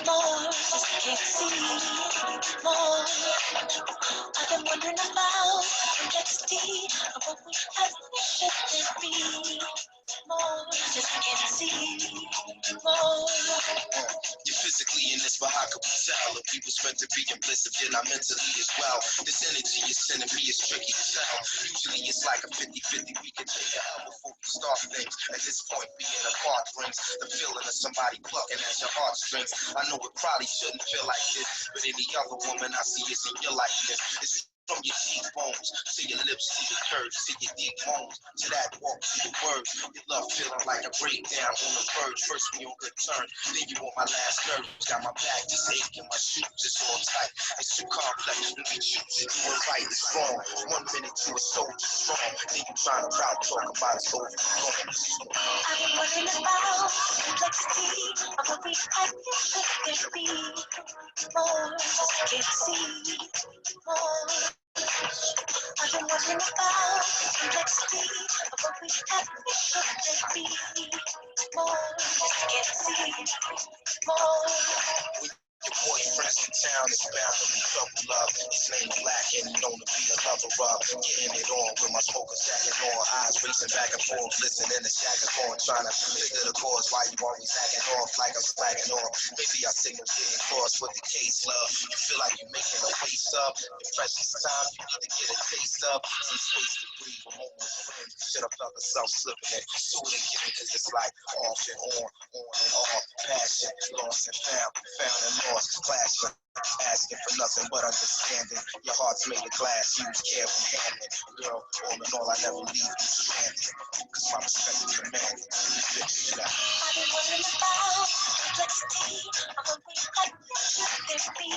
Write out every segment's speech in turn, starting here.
more, just can't see more. I've been wondering about complexity of what we have should there be more, just can't see more. You're physically in this, but how could we tell? If we was meant to be in bliss, if you're not mentally as well. This energy you're sending me is tricky to tell. Usually it's like a 50-50, we can take a L before we start things. At this point, being apart brings the feeling of somebody plucking at your heartstrings. I know it probably shouldn't feel like this, but any other woman I see is in your likeness. It's from your cheekbones, to your lips, to your curves, to your deep moans, to that walk, to your words. Your love feeling like a breakdown on the verge. First we on good terms, then you on my last nerve. Got my back just aching, my shoes just all tight. It's too complex when we choose it. You were right, it's wrong. 1 minute you a soldier strong, then you trying to proud talk about it's over. I've been wondering about complexity of what we have should there be more, just can't see more. I've been wondering about complexity of what we have should there be more, just can't see more. Your boyfriend's in town is bound to be double love. His name Black and he known to be a lover of getting it on with my smoker jacket on. Eyes racing back and forth, listening to Shaka on, trying to figure the chords why you always acting off like I'm slacking off. Maybe I signal getting crossed with the case, love. You feel like you're making a waste up. Your precious time, you need to get a taste of. Some space to breathe, a moment of friends. Should have felt myself slipping it. Sooner giving, cause it's like off and on and off. Passion, lost and found and lost, clashing, asking for nothing but understanding. Your heart's made of glass, use careful handling. Girl, all in all, I never leave you stranded, cause my respect is commanded. I've been wondering about complexity of what we have should there be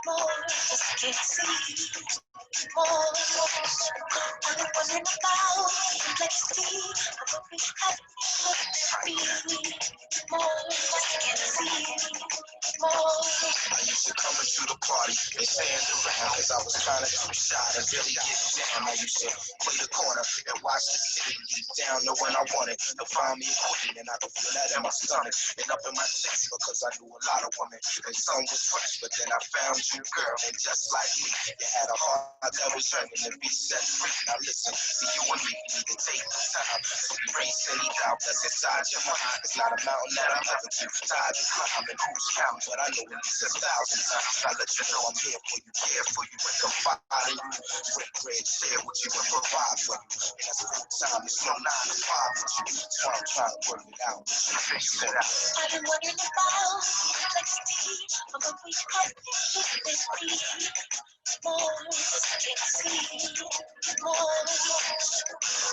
more, just can't see more. I've been wondering about complexity of what we have should there be more, just can't see more. I used to come into the party and stand around, cause I was trying to shoot shot and really get down. I used to play the corner and watch the city deep down, know when I wanted to find me a queen, and I could feel that in my stomach and up in my chest, because I knew a lot of women and some was fresh, but then I found you, girl, and just like me, you had a heart that was yearning to be set free. Now listen, see you and me need to take the time to erase any doubt that's inside your mind. It's not a mountain that I'm having to tide to climb and who's counting, but I know at least 1,000 times I let you know I'm here for you, care for you, and confide in you. Break bread, share with you, and provide for you. And that's full time, it's no 9 to 5 with you. That's why I'm trying to work it out. Figure it out. I've been wondering about complexity of what we have should there be more, just can't see more.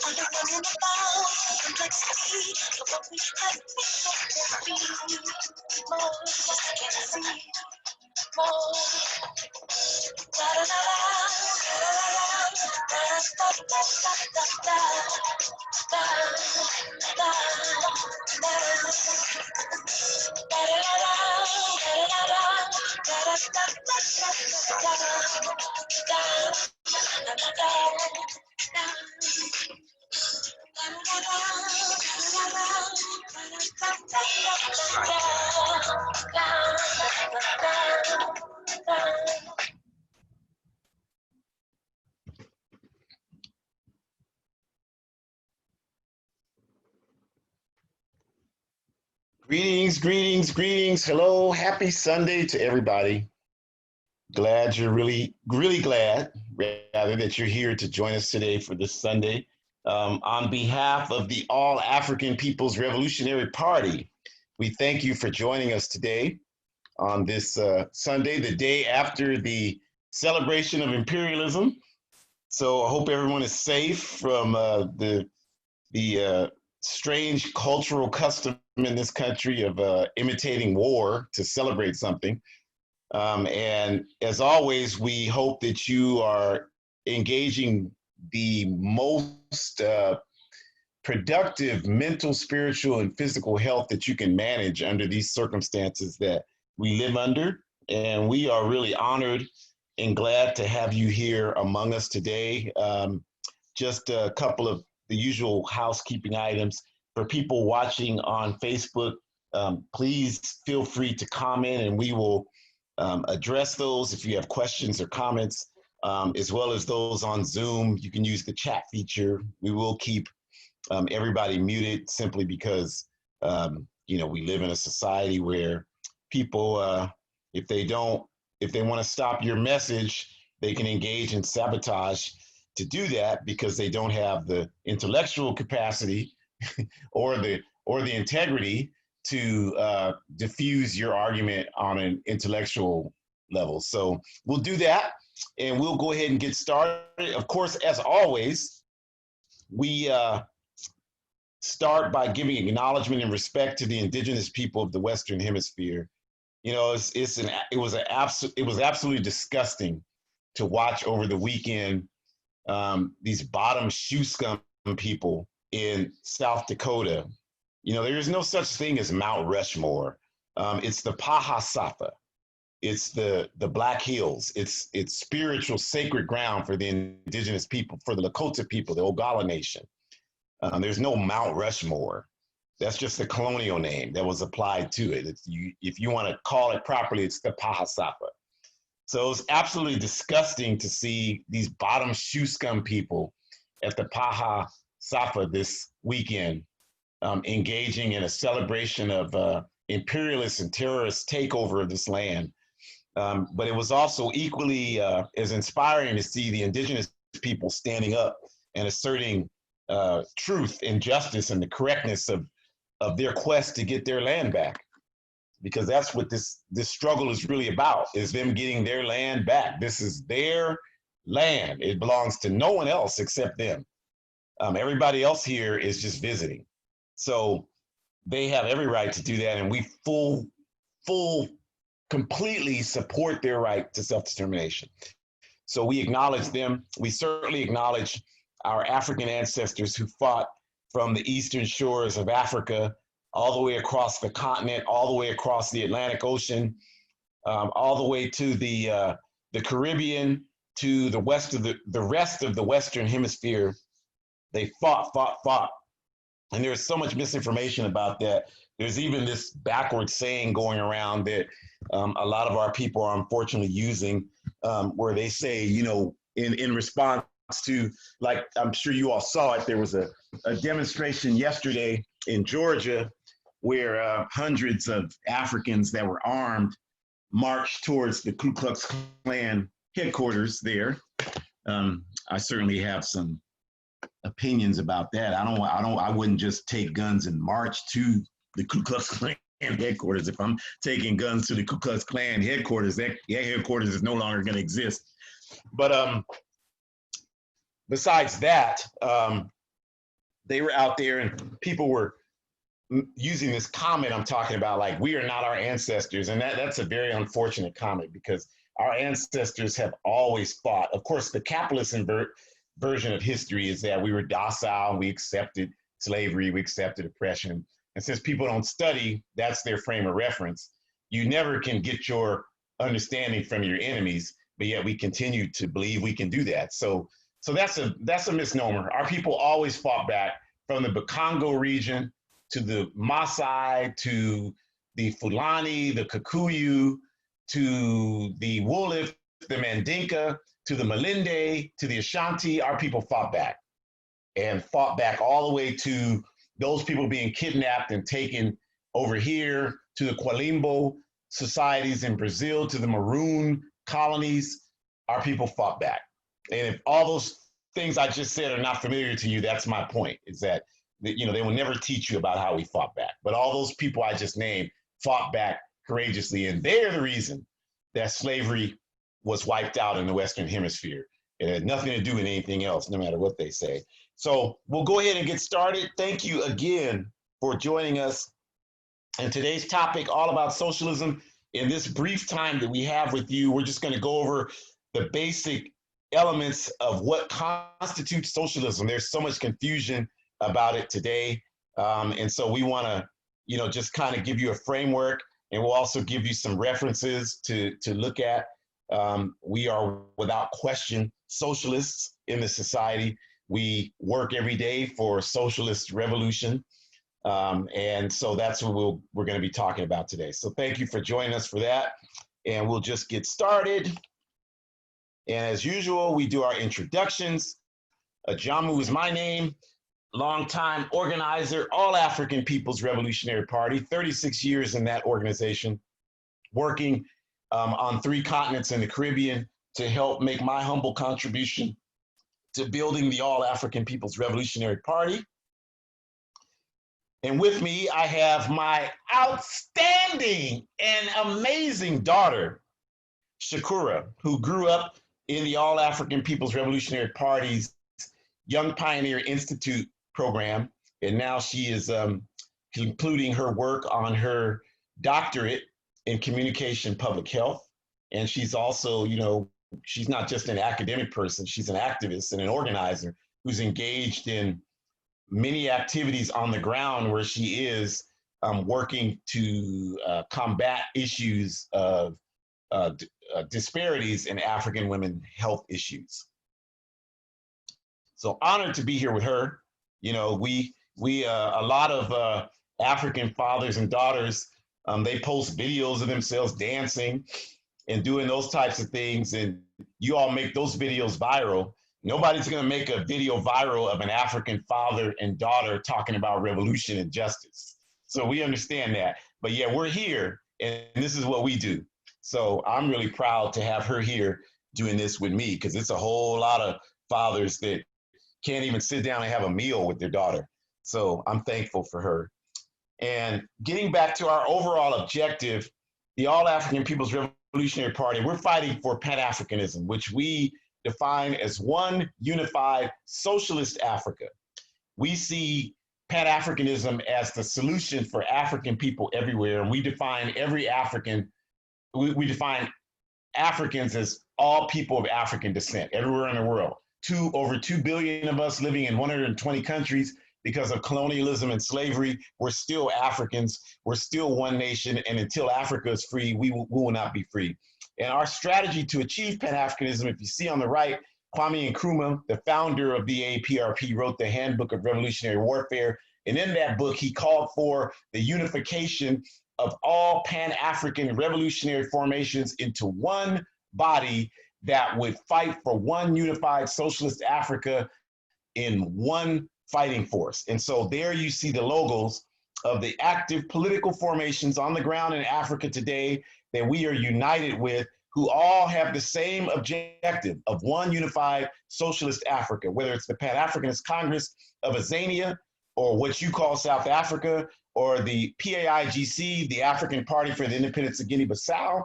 I've been wondering about complexity of what we have should there be more, just can't see more. Da da da da da da da da da da da Greetings, greetings, greetings. Hello, happy Sunday to everybody. Glad you're really glad, rather, that you're here to join us today for this Sunday. On behalf of the All African People's Revolutionary Party, we thank you for joining us today on this Sunday, the day after the celebration of imperialism. So I hope everyone is safe from the strange cultural custom in this country of imitating war to celebrate something. And as always, we hope that you are engaging the most productive mental, spiritual, and physical health that you can manage under these circumstances that we live under. And we are really honored and glad to have you here among us today. Just a couple of the usual housekeeping items for people watching on Facebook. Please feel free to comment, and we will address those if you have questions or comments, as well as those on Zoom. You can use the chat feature. We will keep everybody muted simply because we live in a society where people, if they want to stop your message, they can engage in sabotage to do that because they don't have the intellectual capacity or the integrity to diffuse your argument on an intellectual level. So we'll do that, and we'll go ahead and get started. Of course, as always, we start by giving acknowledgement and respect to the indigenous people of the Western Hemisphere. You know, it was absolutely disgusting to watch over the weekend these bottom shoe scum people in South Dakota. You know, there is no such thing as Mount Rushmore. It's the Paha Safa. It's the Black Hills. It's spiritual sacred ground for the indigenous people, for the Lakota people, the Oglala Nation. There's no Mount Rushmore. That's just a colonial name that was applied to it. If you want to call it properly, it's the Paha Safa. So it's absolutely disgusting to see these bottom shoe scum people at the Paha Safa this weekend engaging in a celebration of imperialist and terrorist takeover of this land. But it was also equally as inspiring to see the indigenous people standing up and asserting truth and justice and the correctness of their quest to get their land back. Because that's what this struggle is really about, is them getting their land back. This is their land. It belongs to no one else except them. Everybody else here is just visiting. So they have every right to do that, and we completely support their right to self-determination. So we acknowledge them. We certainly acknowledge our African ancestors who fought from the eastern shores of Africa all the way across the continent, all the way across the Atlantic Ocean, all the way to the Caribbean, to the rest of the Western Hemisphere. They fought. And there's so much misinformation about that. There's even this backward saying going around that a lot of our people are unfortunately using, where they say, you know, in response to, like, I'm sure you all saw it, there was a demonstration yesterday in Georgia where hundreds of Africans that were armed marched towards the Ku Klux Klan headquarters there. I certainly have some opinions about that. I wouldn't just take guns and march to the Ku Klux Klan headquarters. If I'm taking guns to the Ku Klux Klan headquarters, that headquarters is no longer going to exist. But besides that, they were out there and people were using this comment I'm talking about, like, we are not our ancestors. And that's a very unfortunate comment, because our ancestors have always fought. Of course, the capitalism version of history is that we were docile, we accepted slavery, we accepted oppression. And since people don't study, that's their frame of reference. You never can get your understanding from your enemies, but yet we continue to believe we can do that. So that's a misnomer. Our people always fought back, from the Bakongo region to the Maasai, to the Fulani, the Kikuyu, to the Wolof, the Mandinka, to the Malinde, to the Ashanti. Our people fought back, and fought back all the way to those people being kidnapped and taken over here, to the Quilombo societies in Brazil, to the Maroon colonies. Our people fought back. And if all those things I just said are not familiar to you, that's my point, is that, you know, they will never teach you about how we fought back. But all those people I just named fought back courageously, and they're the reason that slavery was wiped out in the Western Hemisphere. It had nothing to do with anything else, no matter what they say. So we'll go ahead and get started. Thank you again for joining us. And today's topic, all about socialism. In this brief time that we have with you, we're just going to go over the basic elements of what constitutes socialism. There's so much confusion about it today. And so we want to, you know, just kind of give you a framework, and we'll also give you some references to look at. We are without question socialists in the society. We work every day for socialist revolution. And so that's what we're going to be talking about today. So thank you for joining us for that. And we'll just get started. And as usual, we do our introductions. Ahjamu is my name, longtime organizer, All African People's Revolutionary Party, 36 years in that organization, working on 3 continents in the Caribbean to help make my humble contribution to building the All African People's Revolutionary Party. And with me, I have my outstanding and amazing daughter, Shakura, who grew up in the All African People's Revolutionary Party's Young Pioneer Institute program. And now she is concluding her work on her doctorate in communication public health. And she's also, you know, she's not just an academic person, she's an activist and an organizer who's engaged in many activities on the ground where she is working to combat issues of disparities in African women health issues. So honored to be here with her. You know, we a lot of African fathers and daughters, they post videos of themselves dancing and doing those types of things, and you all make those videos viral. Nobody's going to make a video viral of an African father and daughter talking about revolution and justice. So we understand that. But yeah, we're here, and this is what we do. So I'm really proud to have her here doing this with me, because it's a whole lot of fathers that can't even sit down and have a meal with their daughter. So I'm thankful for her. And getting back to our overall objective, the All African People's Revolutionary Party, we're fighting for Pan-Africanism, which we define as one unified socialist Africa. We see Pan-Africanism as the solution for African people everywhere, and we define every African, we define Africans as all people of African descent everywhere in the world. Over 2 billion of us living in 120 countries. Because of colonialism and slavery, we're still Africans, we're still one nation, and until Africa is free, we will not be free. And our strategy to achieve Pan-Africanism, if you see on the right, Kwame Nkrumah, the founder of the A-APRP, wrote the Handbook of Revolutionary Warfare. And in that book, he called for the unification of all Pan-African revolutionary formations into one body that would fight for one unified socialist Africa in one fighting force. And so there you see the logos of the active political formations on the ground in Africa today that we are united with, who all have the same objective of one unified socialist Africa, whether it's the Pan-Africanist Congress of Azania, or what you call South Africa, or the PAIGC, the African Party for the Independence of Guinea-Bissau,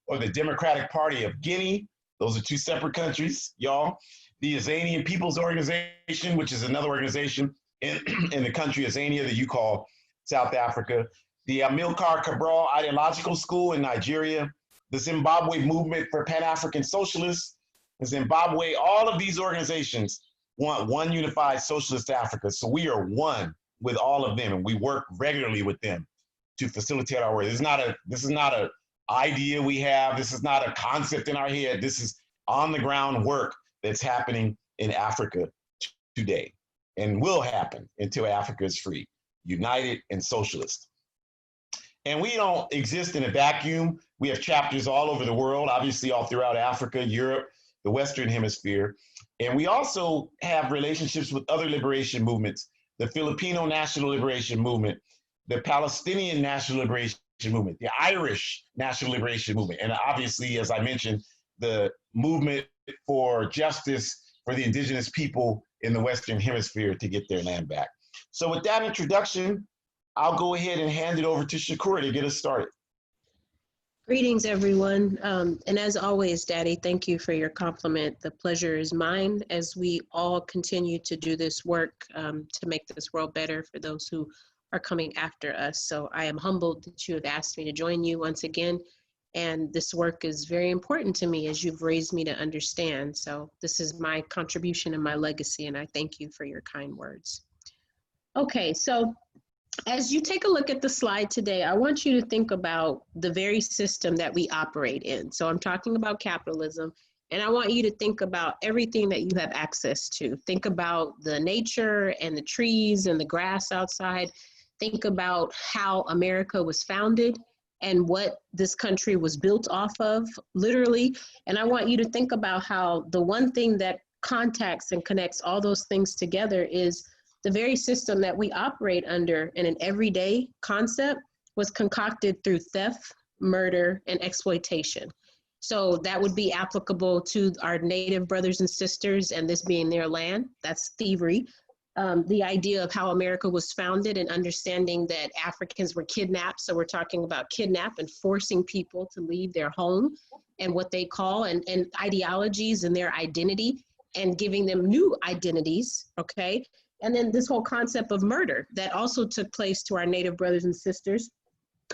or the Democratic Party of Guinea. Those are 2 separate countries, y'all. The Azanian People's Organization, which is another organization in the country Azania that you call South Africa. The Amilcar Cabral Ideological School in Nigeria. The Zimbabwe Movement for Pan-African Socialists. Zimbabwe, all of these organizations want one unified socialist Africa. So we are one with all of them, and we work regularly with them to facilitate our work. This is not an idea we have. This is not a concept in our head. This is on the ground work that's happening in Africa today and will happen until Africa is free, united and socialist. And we don't exist in a vacuum. We have chapters all over the world, obviously all throughout Africa, Europe, the Western Hemisphere. And we also have relationships with other liberation movements, the Filipino National Liberation Movement, the Palestinian National Liberation Movement, the Irish National Liberation Movement, and obviously, as I mentioned, the movement for justice for the indigenous people in the Western Hemisphere to get their land back. So with that introduction, I'll go ahead and hand it over to Shakura to get us started. Greetings, everyone. And as always, Daddy, thank you for your compliment. The pleasure is mine as we all continue to do this work to make this world better for those who are coming after us. So I am humbled that you have asked me to join you once again. And this work is very important to me as you've raised me to understand. So this is my contribution and my legacy, and I thank you for your kind words. Okay, so as you take a look at the slide today, I want you to think about the very system that we operate in. So I'm talking about capitalism, and I want you to think about everything that you have access to. Think about the nature and the trees and the grass outside. think about how America was founded and what this country was built off of, literally. And I want you to think about how the one thing that contacts and connects all those things together is the very system that we operate under in an everyday concept was concocted through theft, murder, and exploitation. So that would be applicable to our Native brothers and sisters, and this being their land, that's thievery. The idea of how America was founded and understanding that Africans were kidnapped. So we're talking about kidnap and forcing people to leave their home and what they call and ideologies and their identity and giving them new identities, okay? And then this whole concept of murder that also took place to our Native brothers and sisters.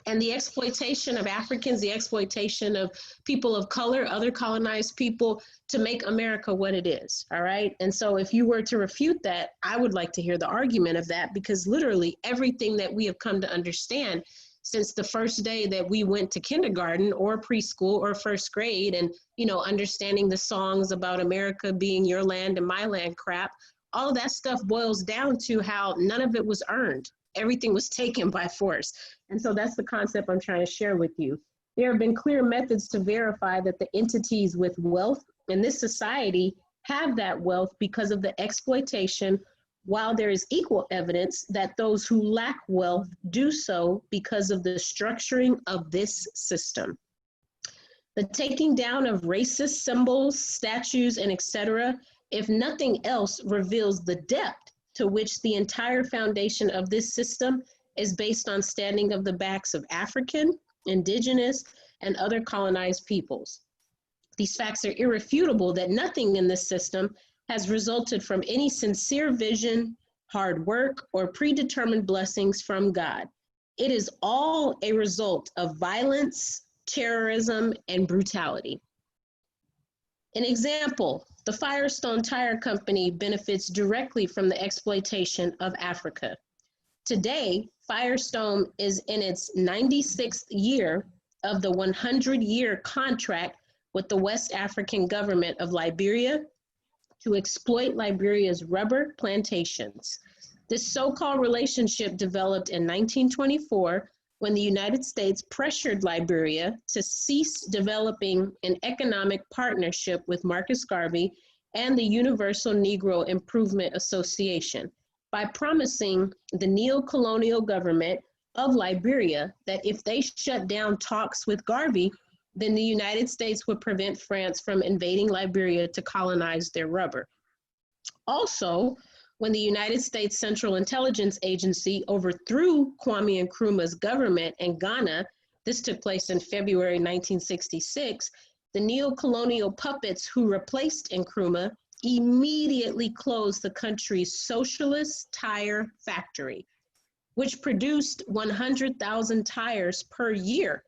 And the exploitation of Africans, the exploitation of people of color, other colonized people to make America what it is, all right? And so if you were to refute that, I would like to hear the argument of that, because literally everything that we have come to understand since the first day that we went to kindergarten or preschool or first grade and, you know, understanding the songs about America being your land and my land crap, all of that stuff boils down to how none of it was earned. Everything was taken by force. And so that's the concept I'm trying to share with you. There have been clear methods to verify that the entities with wealth in this society have that wealth because of the exploitation, while there is equal evidence that those who lack wealth do so because of the structuring of this system. The taking down of racist symbols, statues, and etc., if nothing else, reveals the depth to which the entire foundation of this system is based on standing of the backs of African, indigenous, and other colonized peoples. These facts are irrefutable that nothing in this system has resulted from any sincere vision, hard work, or predetermined blessings from God. It is all a result of violence, terrorism, and brutality. An example, the Firestone Tire Company benefits directly from the exploitation of Africa. Today, Firestone is in its 96th year of the 100-year contract with the West African government of Liberia to exploit Liberia's rubber plantations. This so-called relationship developed in 1924 when the United States pressured Liberia to cease developing an economic partnership with Marcus Garvey and the Universal Negro Improvement Association by promising the neo-colonial government of Liberia that if they shut down talks with Garvey, then the United States would prevent France from invading Liberia to colonize their rubber. Also, when the United States Central Intelligence Agency overthrew Kwame Nkrumah's government in Ghana, this took place in February 1966, the neo-colonial puppets who replaced Nkrumah immediately closed the country's Socialist tire factory, which produced 100,000 tires per year,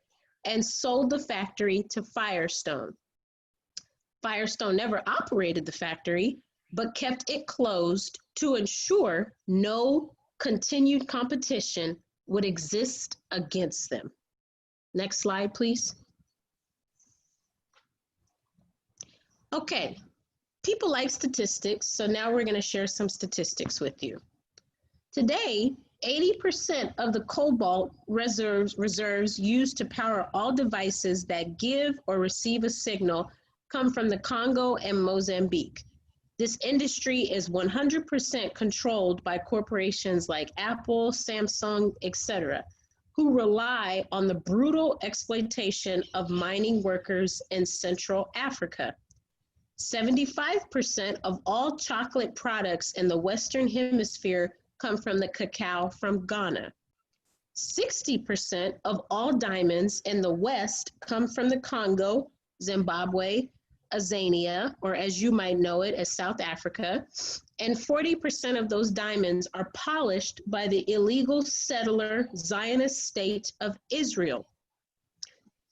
and sold the factory to Firestone. Firestone never operated the factory, but kept it closed to ensure no continued competition would exist against them. Next slide, please. Okay, people like statistics, so now we're going to share some statistics with you. Today, 80% of the cobalt reserves used to power all devices that give or receive a signal come from the Congo and Mozambique. This industry is 100% controlled by corporations like Apple, Samsung, etc., who rely on the brutal exploitation of mining workers in Central Africa. 75% of all chocolate products in the Western Hemisphere come from the cacao from Ghana. 60% of all diamonds in the West come from the Congo, Zimbabwe, Tanzania, or as you might know it as South Africa, and 40% of those diamonds are polished by the illegal settler Zionist state of Israel.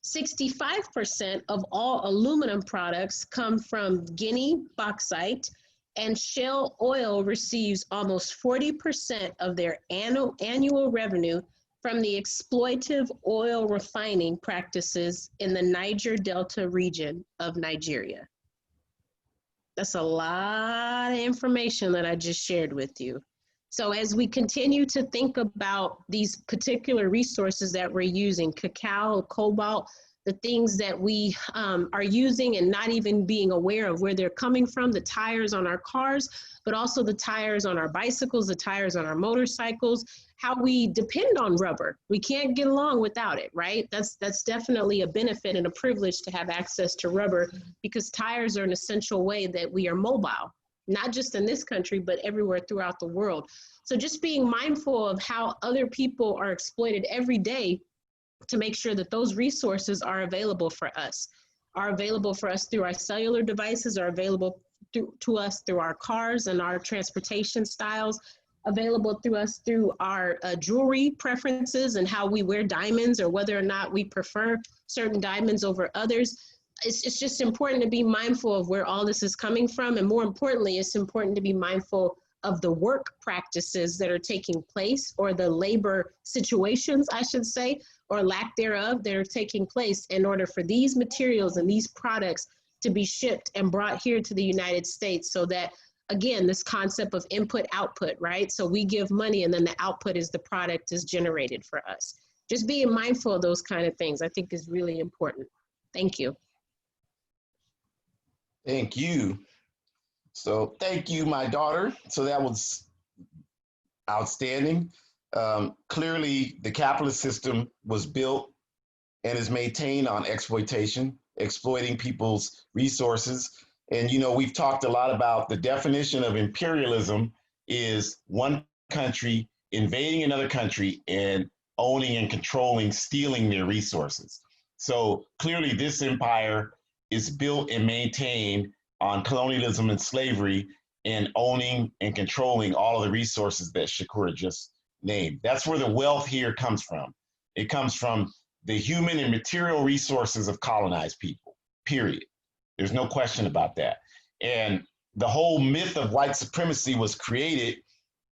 65% of all aluminum products come from Guinea bauxite, and Shell Oil receives almost 40% of their annual revenue from the exploitive oil refining practices in the Niger Delta region of Nigeria. That's a lot of information that I just shared with you. So as we continue to think about these particular resources that we're using, cacao, cobalt, the things that we are using and not even being aware of where they're coming from, the tires on our cars, but also the tires on our bicycles, the tires on our motorcycles, how we depend on rubber. We can't get along without it, right? That's definitely a benefit and a privilege to have access to rubber, because tires are an essential way that we are mobile, not just in this country, but everywhere throughout the world. So just being mindful of how other people are exploited every day to make sure that those resources are available for us through our cellular devices, are available to us through our cars and our transportation styles, available through us through our jewelry preferences and how we wear diamonds, or whether or not we prefer certain diamonds over others. It's just important to be mindful of where all this is coming from. And more importantly, it's important to be mindful of the work practices that are taking place, or the labor situations, I should say, or lack thereof, that are taking place in order for these materials and these products to be shipped and brought here to the United States, so that, again, this concept of input output, right? So we give money and then the output is the product is generated for us. Just being mindful of those kind of things, I think, is really important. Thank you. Thank you. So thank you, my daughter. So that was outstanding. Clearly, the capitalist system was built and is maintained on exploitation, exploiting people's resources. And, you know, we've talked a lot about the definition of imperialism is one country invading another country and owning and controlling, stealing their resources. So clearly this empire is built and maintained on colonialism and slavery, and owning and controlling all of the resources that Shakura just named. That's where the wealth here comes from. It comes from the human and material resources of colonized people, period. There's no question about that. And the whole myth of white supremacy was created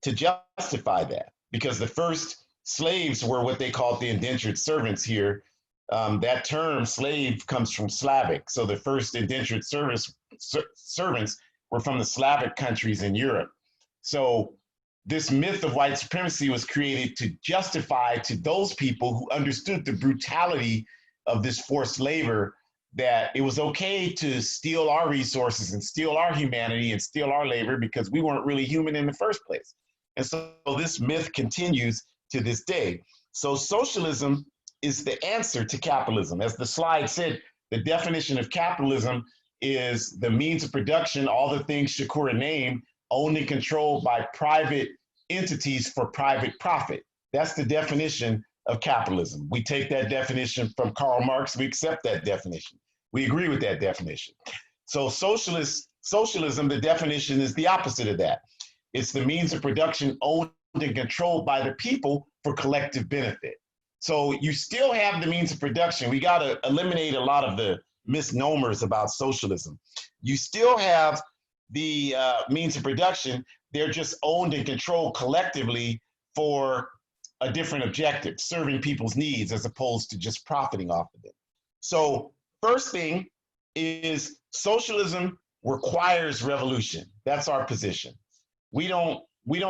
to justify that, because the first slaves were what they called the indentured servants here. That term slave comes from Slavic. So the first indentured servants were from the Slavic countries in Europe. So this myth of white supremacy was created to justify to those people who understood the brutality of this forced labor, that it was okay to steal our resources and steal our humanity and steal our labor because we weren't really human in the first place. And so this myth continues to this day. So socialism is the answer to capitalism. As the slide said, the definition of capitalism is the means of production, all the things Shakura named, owned and controlled by private entities for private profit. That's the definition of capitalism. We take that definition from Karl Marx. We accept that definition. We agree with that definition. So socialism, the definition is the opposite of that. It's the means of production owned and controlled by the people for collective benefit. So you still have the means of production. We got to eliminate a lot of the misnomers about socialism. You still have the means of production. They're just owned and controlled collectively for a different objective, serving people's needs as opposed to just profiting off of it. So first thing is socialism requires revolution. That's our position. We don't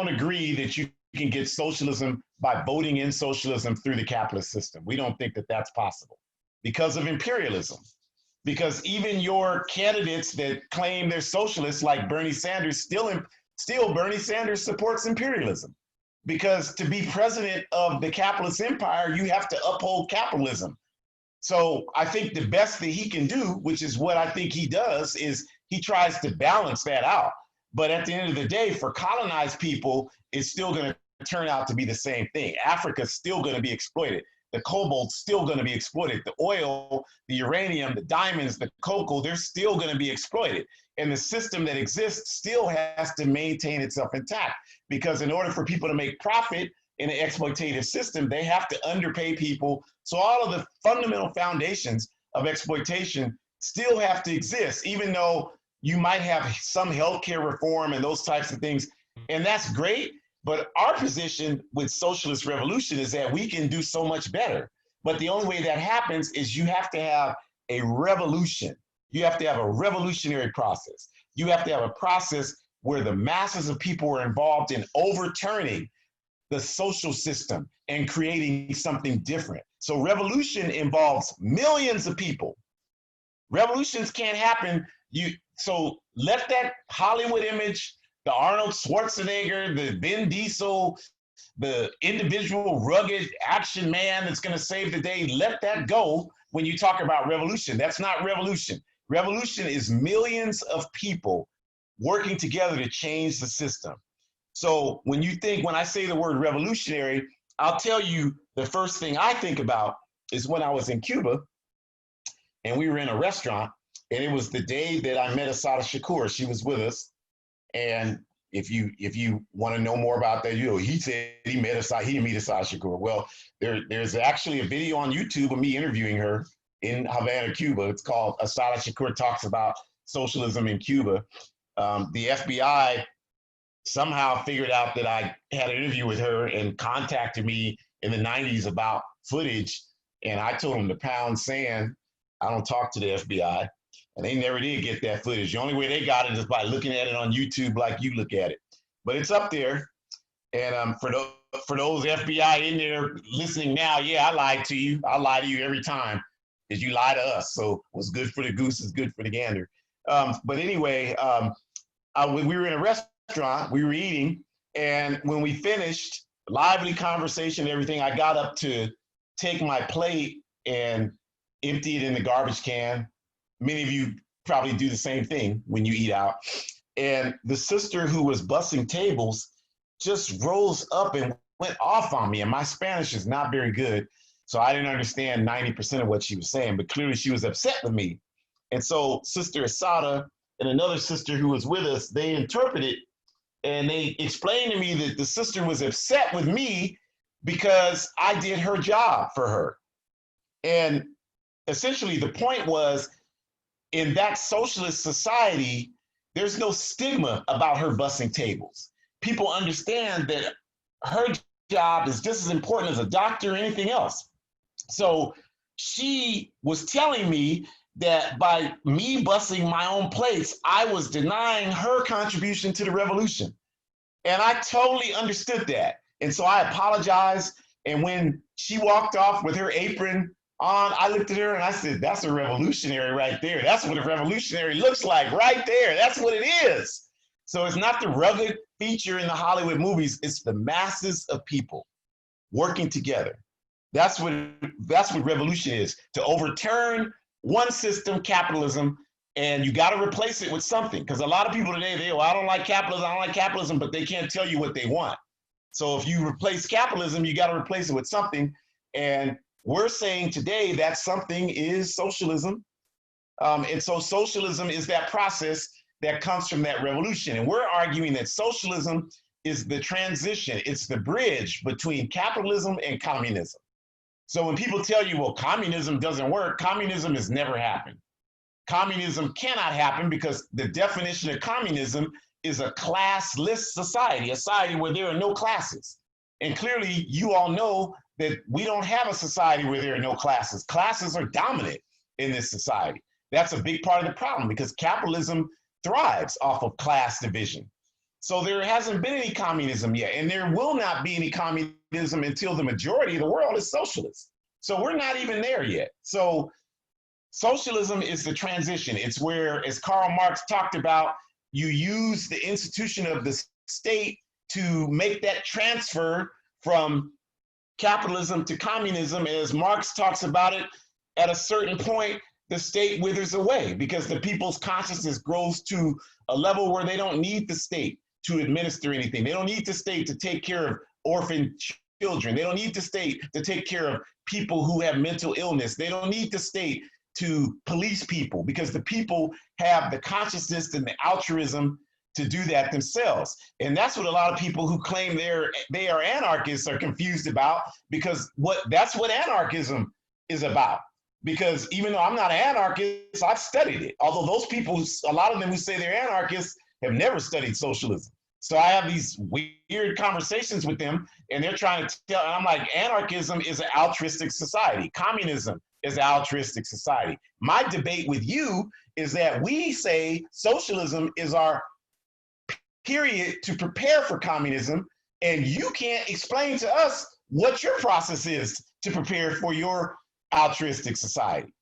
agree that you can get socialism by voting in socialism through the capitalist system. We don't think that that's possible because of imperialism. Because even your candidates that claim they're socialists, like Bernie Sanders, still Bernie Sanders supports imperialism. Because to be president of the capitalist empire, you have to uphold capitalism. So I think the best that he can do, which is what I think he does, is he tries to balance that out. But at the end of the day, for colonized people, it's still going to turn out to be the same thing. Africa's still going to be exploited. The cobalt's still going to be exploited. The oil, the uranium, the diamonds, the cocoa, they're still going to be exploited. And the system that exists still has to maintain itself intact, because in order for people to make profit in an exploitative system, they have to underpay people. So all of the fundamental foundations of exploitation still have to exist, even though you might have some healthcare reform and those types of things. And that's great. But our position with socialist revolution is that we can do so much better. But the only way that happens is you have to have a revolution. You have to have a revolutionary process. You have to have a process where the masses of people were involved in overturning the social system and creating something different. So revolution involves millions of people. Revolutions can't happen. So let that Hollywood image, the Arnold Schwarzenegger, the Vin Diesel, the individual rugged action man that's going to save the day, let that go when you talk about revolution. That's not revolution. Revolution is millions of people working together to change the system. So when I say the word revolutionary, I'll tell you the first thing I think about is when I was in Cuba and we were in a restaurant, and it was the day that I met Assata Shakur. She was with us. And if you want to know more about that, he said he didn't meet Assata Shakur. Well, there's actually a video on YouTube of me interviewing her in Havana, Cuba. It's called Assata Shakur Talks About Socialism in Cuba. The FBI somehow figured out that I had an interview with her and contacted me in the 90s about footage. And I told them to pound sand. I don't talk to the FBI. And they never did get that footage. The only way they got it is by looking at it on YouTube like you look at it. But it's up there. And for those FBI in there listening now, yeah, I lied to you. I lie to you every time because you lie to us. So what's good for the goose is good for the gander. But anyway, when we were in a restaurant, we were eating. And when we finished, lively conversation and everything, I got up to take my plate and empty it in the garbage can. Many of you probably do the same thing when you eat out. And the sister who was bussing tables just rose up and went off on me. And my Spanish is not very good, so I didn't understand 90% of what she was saying, but clearly she was upset with me. And so Sister Assata and another sister who was with us, they interpreted and they explained to me that the sister was upset with me because I did her job for her. And essentially the point was, in that socialist society, there's no stigma about her bussing tables. People understand that her job is just as important as a doctor or anything else. So she was telling me that by me bussing my own plates, I was denying her contribution to the revolution. And I totally understood that. And so I apologized. And when she walked off with her apron on, I looked at her and I said, that's a revolutionary right there. That's what a revolutionary looks like right there. That's what it is. So it's not the rugged feature in the Hollywood movies. It's the masses of people working together. That's what revolution is, to overturn one system, capitalism, and you got to replace it with something. Because a lot of people today, I don't like capitalism, but they can't tell you what they want. So if you replace capitalism, you got to replace it with something. And we're saying today that something is socialism. And so socialism is that process that comes from that revolution. And we're arguing that socialism is the transition. It's the bridge between capitalism and communism. So when people tell you, well, communism doesn't work, communism has never happened. Communism cannot happen because the definition of communism is a classless society, a society where there are no classes. And clearly you all know that we don't have a society where there are no classes. Classes are dominant in this society. That's a big part of the problem because capitalism thrives off of class division. So there hasn't been any communism yet, and there will not be any communism until the majority of the world is socialist. So we're not even there yet. So socialism is the transition. It's where, as Karl Marx talked about, you use the institution of the state to make that transfer from capitalism to communism. As Marx talks about it, at a certain point, the state withers away because the people's consciousness grows to a level where they don't need the state to administer anything. They don't need the state to take care of orphan children. They don't need the state to take care of people who have mental illness. They don't need the state to police people because the people have the consciousness and the altruism to do that themselves. And that's what a lot of people who claim they are anarchists are confused about, because that's what anarchism is about. Because even though I'm not an anarchist, I've studied it. Although those people, a lot of them who say they're anarchists have never studied socialism. So I have these weird conversations with them and they're trying to tell, and I'm like, anarchism is an altruistic society. Communism is an altruistic society. My debate with you is that we say socialism is our period, to prepare for communism, and you can't explain to us what your process is to prepare for your altruistic society.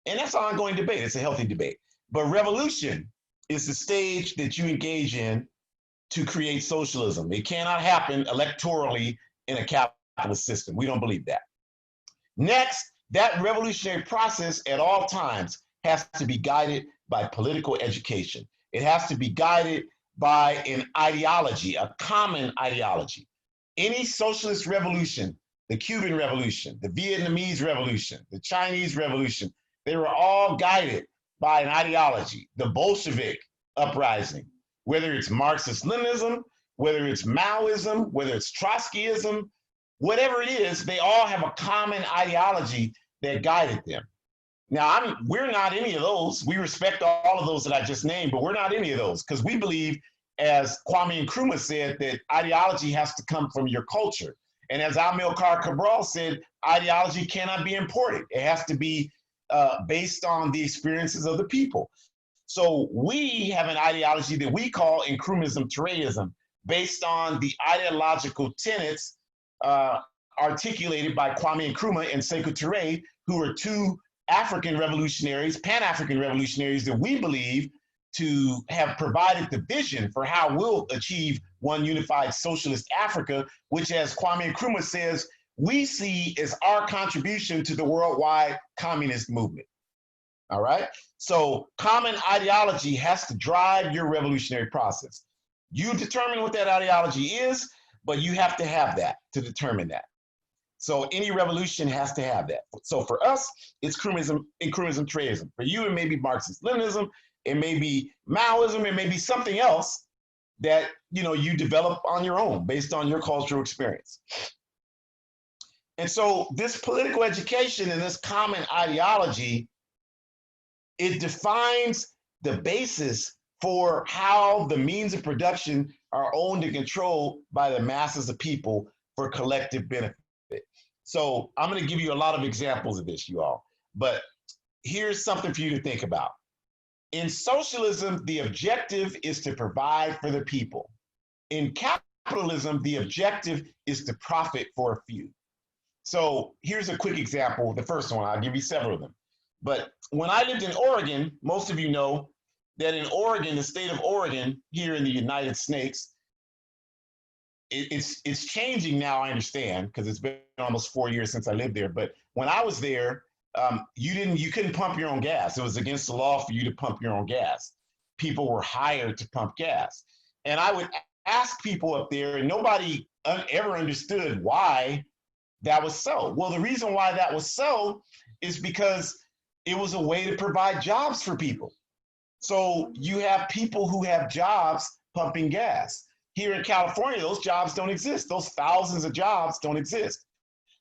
And that's an ongoing debate. It's a healthy debate. But revolution is the stage that you engage in to create socialism. It cannot happen electorally in a capitalist system. We don't believe that. Next, that revolutionary process at all times has to be guided by political education. It has to be guided by an ideology, a common ideology. Any socialist revolution, the Cuban Revolution, the Vietnamese Revolution, the Chinese Revolution, they were all guided by an ideology, the Bolshevik uprising, whether it's Marxist-Leninism, whether it's Maoism, whether it's Trotskyism, whatever it is, they all have a common ideology that guided them. Now, we're not any of those. We respect all of those that I just named, but we're not any of those because we believe, as Kwame Nkrumah said, that ideology has to come from your culture. And as Amilcar Cabral said, ideology cannot be imported. It has to be based on the experiences of the people. So we have an ideology that we call Nkrumahism, Tureism, based on the ideological tenets articulated by Kwame Nkrumah and Sekou Touré, who are two African revolutionaries, Pan-African revolutionaries that we believe to have provided the vision for how we'll achieve one unified socialist Africa, which, as Kwame Nkrumah says, we see as our contribution to the worldwide communist movement. All right? So common ideology has to drive your revolutionary process. You determine what that ideology is, but you have to have that to determine that. So any revolution has to have that. So for us, it's Nkrumahism, Tureism. For you, it may be Marxist-Leninism, it may be Maoism, it may be something else that you develop on your own based on your cultural experience. And so this political education and this common ideology, it defines the basis for how the means of production are owned and controlled by the masses of people for collective benefit. So I'm going to give you a lot of examples of this, you all, but here's something for you to think about. In socialism, the objective is to provide for the people. In capitalism, the objective is to profit for a few. So here's a quick example, the first one, I'll give you several of them. But when I lived in Oregon, most of you know that in Oregon, the state of Oregon, here in the United States, it's changing now, I understand, because it's been almost 4 years since I lived there. But when I was there, you couldn't pump your own gas. It was against the law for you to pump your own gas. People were hired to pump gas. And I would ask people up there, and nobody ever understood why that was so. Well, the reason why that was so is because it was a way to provide jobs for people. So you have people who have jobs pumping gas. Here in California, those jobs don't exist. Those thousands of jobs don't exist.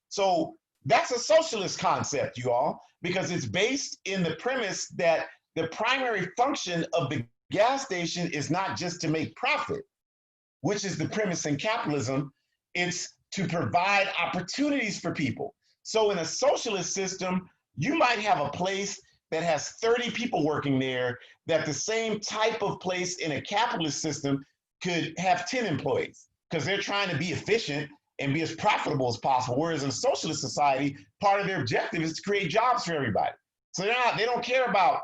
So that's a socialist concept, you all, because it's based in the premise that the primary function of the gas station is not just to make profit, which is the premise in capitalism. It's to provide opportunities for people. So in a socialist system, you might have a place that has 30 people working there, that the same type of place in a capitalist system could have 10 employees, because they're trying to be efficient and be as profitable as possible. Whereas in a socialist society, part of their objective is to create jobs for everybody. So they don't care about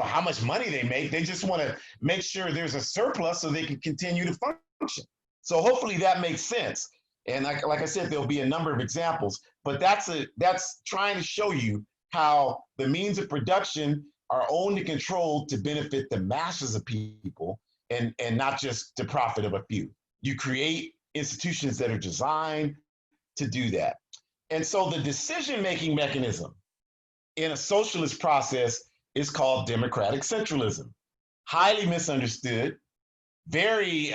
how much money they make. They just want to make sure there's a surplus so they can continue to function. So hopefully that makes sense. And like I said, there'll be a number of examples, but that's trying to show you how the means of production are owned and controlled to benefit the masses of people and not just the profit of a few. You create institutions that are designed to do that. And so the decision-making mechanism in a socialist process is called democratic centralism. Highly misunderstood, very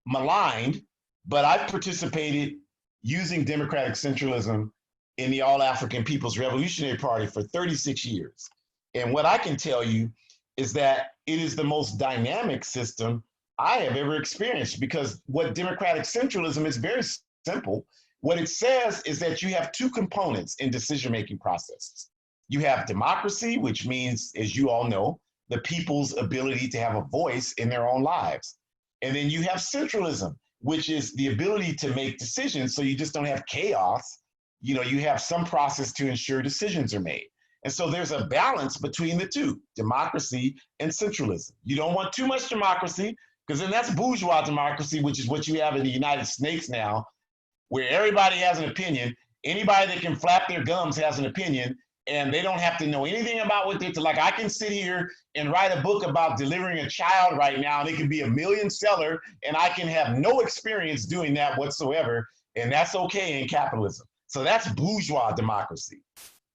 maligned, but I've participated using democratic centralism in the All-African People's Revolutionary Party for 36 years. And what I can tell you is that it is the most dynamic system I have ever experienced, because what democratic centralism is very simple. What it says is that you have two components in decision-making processes. You have democracy, which means, as you all know, the people's ability to have a voice in their own lives. And then you have centralism, which is the ability to make decisions so you just don't have chaos. You know, you have some process to ensure decisions are made. And so there's a balance between the two, democracy and centralism. You don't want too much democracy, because then that's bourgeois democracy, which is what you have in the United States now, where everybody has an opinion. Anybody that can flap their gums has an opinion, and they don't have to know anything about what they're, like, I can sit here and write a book about delivering a child right now, and it can be a million seller, and I can have no experience doing that whatsoever, and that's okay in capitalism. So that's bourgeois democracy.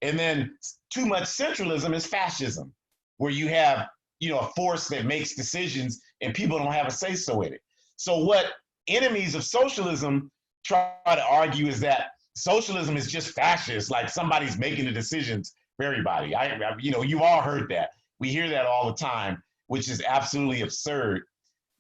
And then too much centralism is fascism, where you have, you know, a force that makes decisions and people don't have a say-so in it. So what enemies of socialism try to argue is that socialism is just fascist, like somebody's making the decisions for everybody. You know, you all heard that. We hear that all the time, which is absolutely absurd.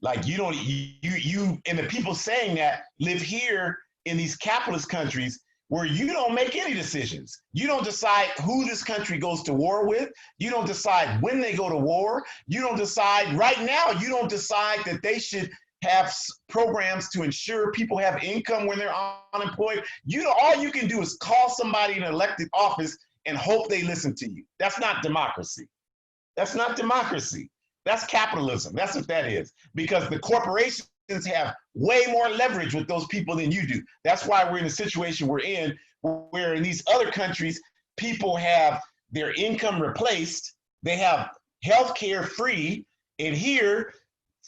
Like, you don't, you and the people saying that live here in these capitalist countries where you don't make any decisions. You don't decide who this country goes to war with. You don't decide when they go to war. You don't decide right now, you don't decide that they should have programs to ensure people have income when they're unemployed. You know, all you can do is call somebody in an elected office and hope they listen to you. That's not democracy. That's not democracy. That's capitalism. That's what that is. Because the corporations have way more leverage with those people than you do. That's why we're in the situation we're in, where in these other countries, people have their income replaced, they have healthcare free, and here,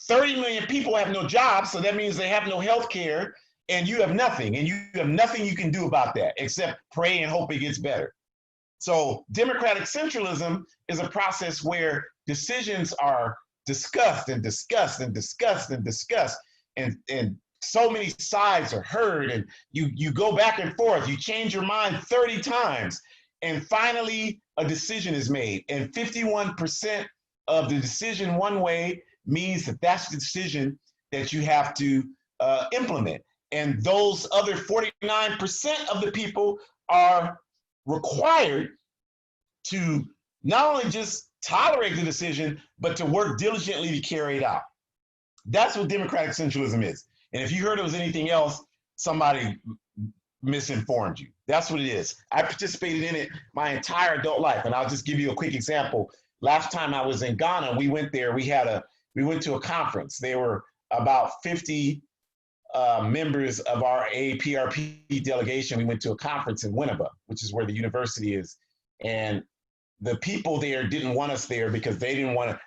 30 million people have no jobs, so that means they have no health care, and you have nothing, and you have nothing you can do about that except pray and hope it gets better. So democratic centralism is a process where decisions are discussed and discussed and discussed and discussed, and so many sides are heard, and you go back and forth, you change your mind 30 times, and finally a decision is made, and 51% of the decision one way means that that's the decision that you have to implement. And those other 49% of the people are required to not only just tolerate the decision, but to work diligently to carry it out. That's what democratic centralism is. And if you heard it was anything else, somebody misinformed you. That's what it is. I participated in it my entire adult life. And I'll just give you a quick example. Last time I was in Ghana, we went there, we went to a conference. There were about 50 members of our A-APRP delegation. We went to a conference in Winneba, which is where the university is. And the people there didn't want us there because they wanted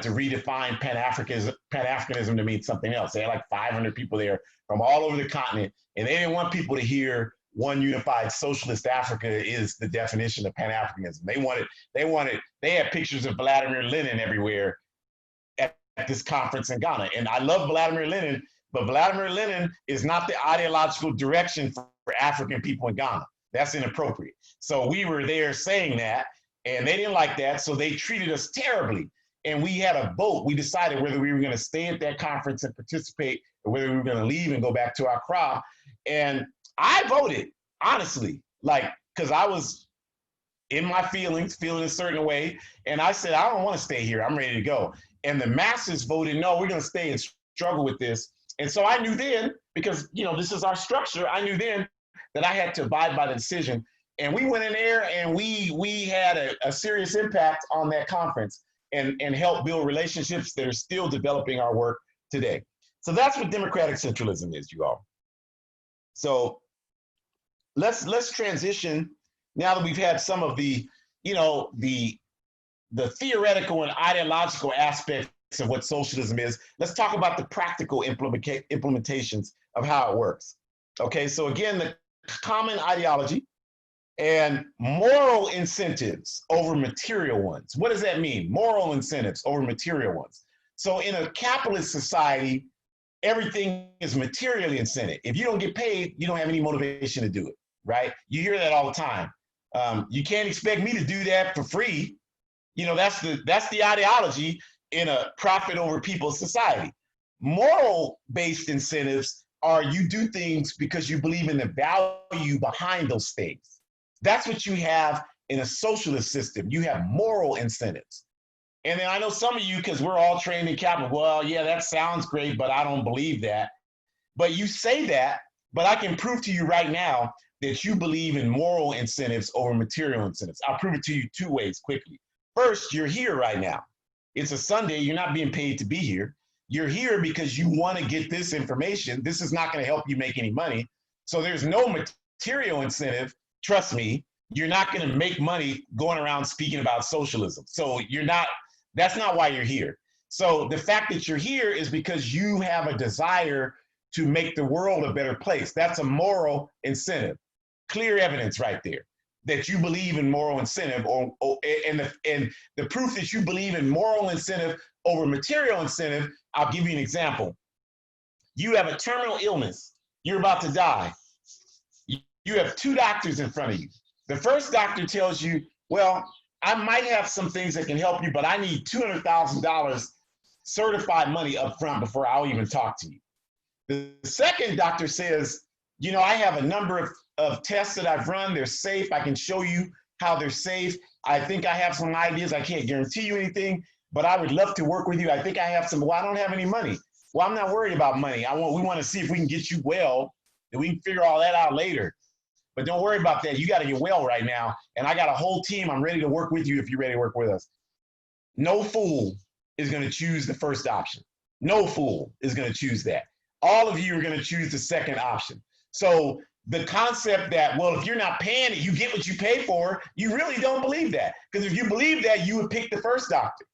to redefine Pan-Africanism to mean something else. They had like 500 people there from all over the continent, and they didn't want people to hear one unified socialist Africa is the definition of Pan-Africanism. They had pictures of Vladimir Lenin everywhere at this conference in Ghana. And I love Vladimir Lenin, but Vladimir Lenin is not the ideological direction for African people in Ghana. That's inappropriate. So we were there saying that, and they didn't like that, so they treated us terribly. And we had a vote. We decided whether we were going to stay at that conference and participate, or whether we were going to leave and go back to Accra. And I voted, honestly, like, because I was in my feelings, feeling a certain way. And I said, I don't want to stay here. I'm ready to go. And the masses voted, no, we're going to stay and struggle with this. And so I knew then, because, you know, this is our structure, I knew then that I had to abide by the decision. And we went in there and we had a serious impact on that conference and helped build relationships that are still developing our work today. So that's what democratic centralism is, you all. So let's transition, now that we've had some of the, you know, the theoretical and ideological aspects of what socialism is, let's talk about the practical implementations of how it works. Okay, so again, the common ideology and moral incentives over material ones. What does that mean? Moral incentives over material ones. So in a capitalist society, everything is materially incented. If you don't get paid, you don't have any motivation to do it, right? You hear that all the time. You can't expect me to do that for free. You know, that's the ideology in a profit over people society. Moral-based incentives are you do things because you believe in the value behind those things. That's what you have in a socialist system. You have moral incentives. And then I know some of you, because we're all trained in capital, well, yeah, that sounds great, but I don't believe that. But you say that, but I can prove to you right now that you believe in moral incentives over material incentives. I'll prove it to you two ways quickly. First, you're here right now. It's a Sunday. You're not being paid to be here. You're here because you want to get this information. This is not going to help you make any money. So there's no material incentive. Trust me, you're not going to make money going around speaking about socialism. So that's not why you're here. So the fact that you're here is because you have a desire to make the world a better place. That's a moral incentive. Clear evidence right there that you believe in moral incentive, and the proof that you believe in moral incentive over material incentive. I'll give you an example. You have a terminal illness. You're about to die. You have two doctors in front of you. The first doctor tells you, well, I might have some things that can help you, but I need $200,000 certified money up front before I'll even talk to you. The second doctor says, you know, I have a number of tests that I've run. They're safe. I can show you how they're safe. I think I have some ideas. I can't guarantee you anything, but I would love to work with you. I think I have some. Well, I don't have any money. Well, I'm not worried about money. We want to see if we can get you well, and we can figure all that out later. But don't worry about that. You got to get well right now, and I got a whole team. I'm ready to work with you if you're ready to work with us. No fool is going to choose the first option. No fool is going to choose that. All of you are going to choose the second option. So the concept that, well, if you're not paying it, you get what you pay for, you really don't believe that. Because if you believe that, you would pick the first doctor.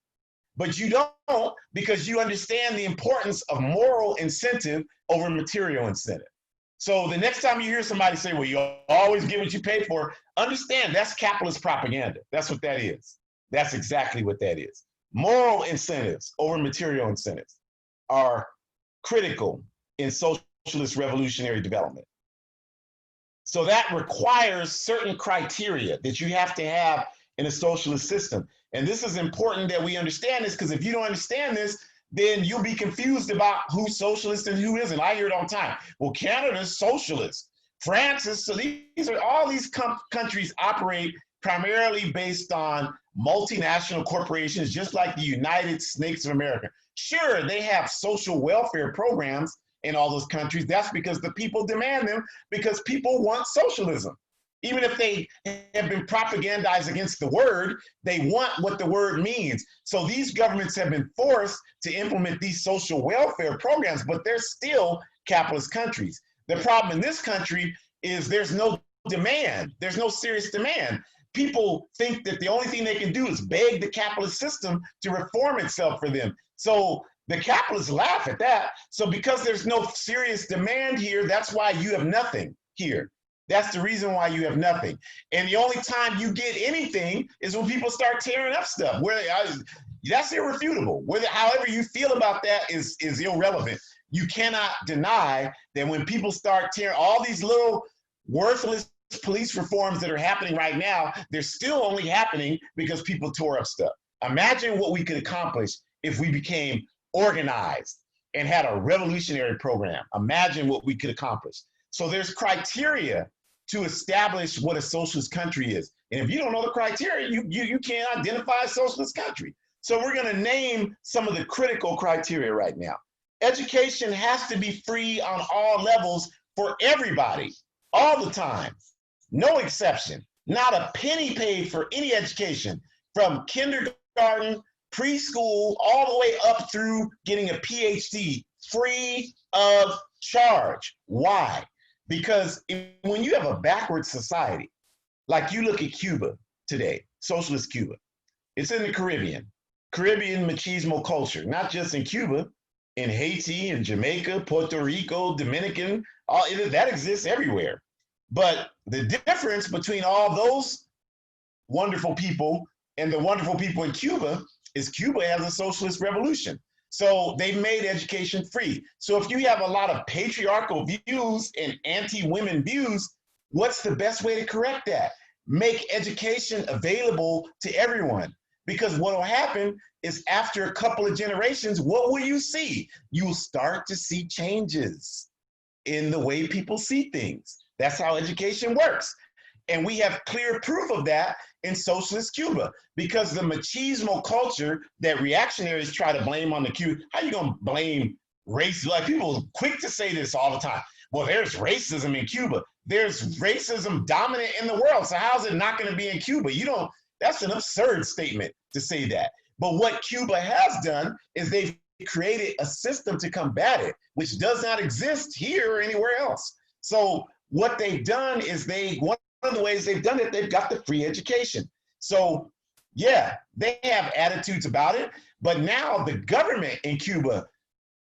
But you don't, because you understand the importance of moral incentive over material incentive. So the next time you hear somebody say, well, you always get what you pay for, understand that's capitalist propaganda. That's what that is. That's exactly what that is. Moral incentives over material incentives are critical in socialist revolutionary development. So that requires certain criteria that you have to have in a socialist system. And this is important that we understand this, because if you don't understand this, then you'll be confused about who's socialist and who isn't. I hear it all the time. Well, Canada's socialist. France is, so all these countries operate primarily based on multinational corporations, just like the United States of America. Sure, they have social welfare programs in all those countries. That's because the people demand them, because people want socialism. Even if they have been propagandized against the word, they want what the word means. So these governments have been forced to implement these social welfare programs, but they're still capitalist countries. The problem in this country is there's no demand. There's no serious demand. People think that the only thing they can do is beg the capitalist system to reform itself for them. So the capitalists laugh at that. So because there's no serious demand here, that's why you have nothing here. That's the reason why you have nothing. And the only time you get anything is when people start tearing up stuff. That's irrefutable. However you feel about that is irrelevant. You cannot deny that when people start tearing all these little worthless police reforms that are happening right now, they're still only happening because people tore up stuff. Imagine what we could accomplish if we became organized and had a revolutionary program. Imagine what we could accomplish. So there's criteria to establish what a socialist country is. And if you don't know the criteria, you can't identify a socialist country. So we're going to name some of the critical criteria right now. Education has to be free on all levels for everybody, all the time. No exception. Not a penny paid for any education, from kindergarten, preschool, all the way up through getting a PhD, free of charge. Why? Because when you have a backward society, like you look at Cuba today, socialist Cuba, it's in the Caribbean machismo culture, not just in Cuba, in Haiti, in Jamaica, Puerto Rico, Dominican, that exists everywhere. But the difference between all those wonderful people and the wonderful people in Cuba is Cuba has a socialist revolution. So they've made education free. So if you have a lot of patriarchal views and anti-women views, what's the best way to correct that? Make education available to everyone. Because what will happen is after a couple of generations, what will you see? You will start to see changes in the way people see things. That's how education works. And we have clear proof of that in socialist Cuba, because the machismo culture that reactionaries try to blame on the Cuban, how you gonna blame race? Like, people are quick to say this all the time. Well, there's racism in Cuba. There's racism dominant in the world. So how's it not gonna be in Cuba? That's an absurd statement to say that. But what Cuba has done is they've created a system to combat it, which does not exist here or anywhere else. So what they've done is one of the ways they've done it, they've got the free education. So yeah, they have attitudes about it, but now the government in Cuba,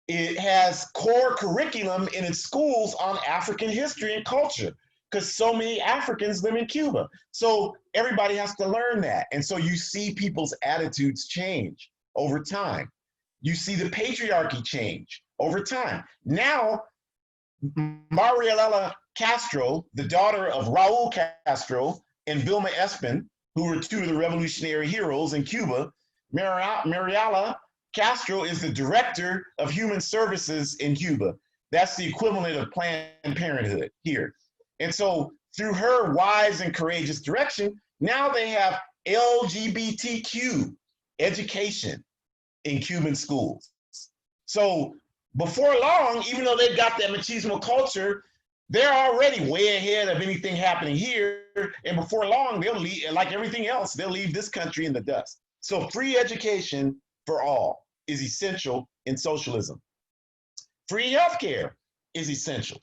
it has core curriculum in its schools on African history and culture, because so many Africans live in Cuba. So everybody has to learn that. And so you see people's attitudes change over time. You see the patriarchy change over time. Now, Mariela Castro, the daughter of Raul Castro and Vilma Espin, who were two of the revolutionary heroes in Cuba, Mariela Castro is the director of human services in Cuba. That's the equivalent of Planned Parenthood here. And so through her wise and courageous direction, now they have LGBTQ education in Cuban schools. So before long, even though they've got that machismo culture, they're already way ahead of anything happening here. And before long, they'll leave, like everything else, they'll leave this country in the dust. So free education for all is essential in socialism. Free healthcare is essential.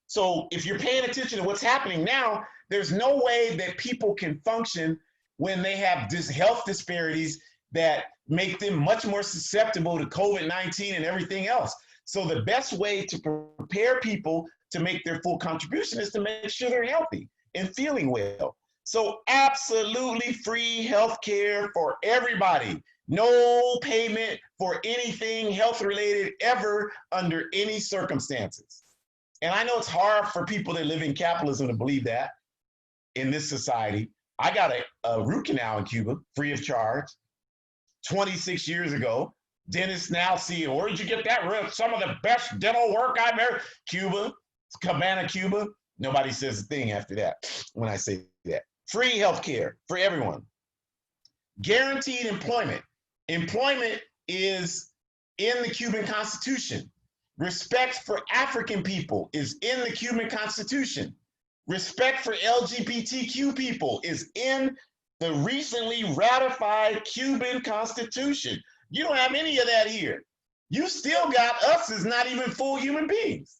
So if you're paying attention to what's happening now, there's no way that people can function when they have health disparities that make them much more susceptible to COVID-19 and everything else. So the best way to prepare people to make their full contribution is to make sure they're healthy and feeling well. So absolutely free healthcare for everybody. No payment for anything health related ever under any circumstances. And I know it's hard for people that live in capitalism to believe that in this society. I got a root canal in Cuba, free of charge, 26 years ago. Dentists now see, where did you get that? Some of the best dental work I've ever. Cuba, Cabana, Cuba. Nobody says a thing after that when I say that. Free healthcare for everyone. Guaranteed employment. Employment is in the Cuban Constitution. Respect for African people is in the Cuban Constitution. Respect for LGBTQ people is in the recently ratified Cuban Constitution. You don't have any of that here. You still got us as not even full human beings.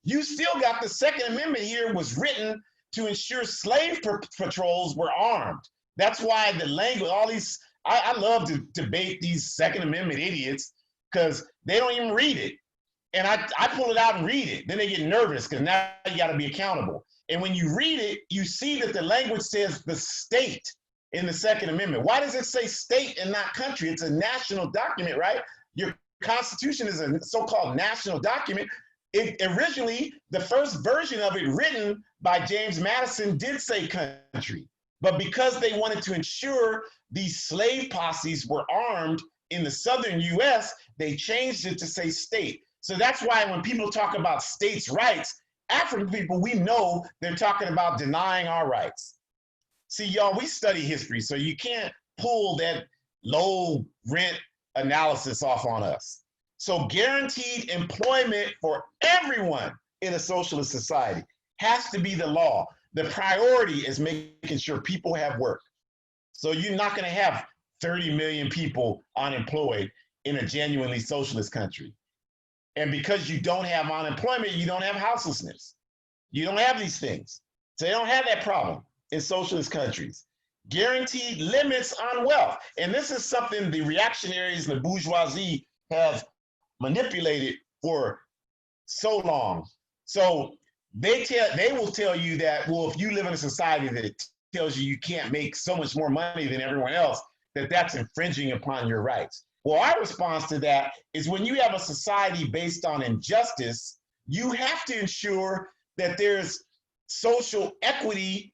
You still got the Second Amendment here was written to ensure slave patrols were armed. That's why the language, all these, I love to debate these Second Amendment idiots because they don't even read it. And I pull it out and read it. Then they get nervous because now you got to be accountable. And when you read it, you see that the language says the state in the Second Amendment. Why does it say state and not country? It's a national document, right? Your Constitution is a so-called national document. It originally, the first version of it written by James Madison did say country. But because they wanted to ensure these slave posses were armed in the southern US, they changed it to say state. So that's why when people talk about states' rights, African people, we know they're talking about denying our rights. See, y'all, we study history, so you can't pull that low rent analysis off on us. So guaranteed employment for everyone in a socialist society has to be the law. The priority is making sure people have work. So you're not going to have 30 million people unemployed in a genuinely socialist country. And because you don't have unemployment, you don't have houselessness. You don't have these things. So they don't have that problem in socialist countries. Guaranteed limits on wealth. And this is something the reactionaries, the bourgeoisie have manipulated for so long. So they will tell you that, well, if you live in a society that tells you can't make so much more money than everyone else, that's infringing upon your rights. Well, our response to that is when you have a society based on injustice, you have to ensure that there's social equity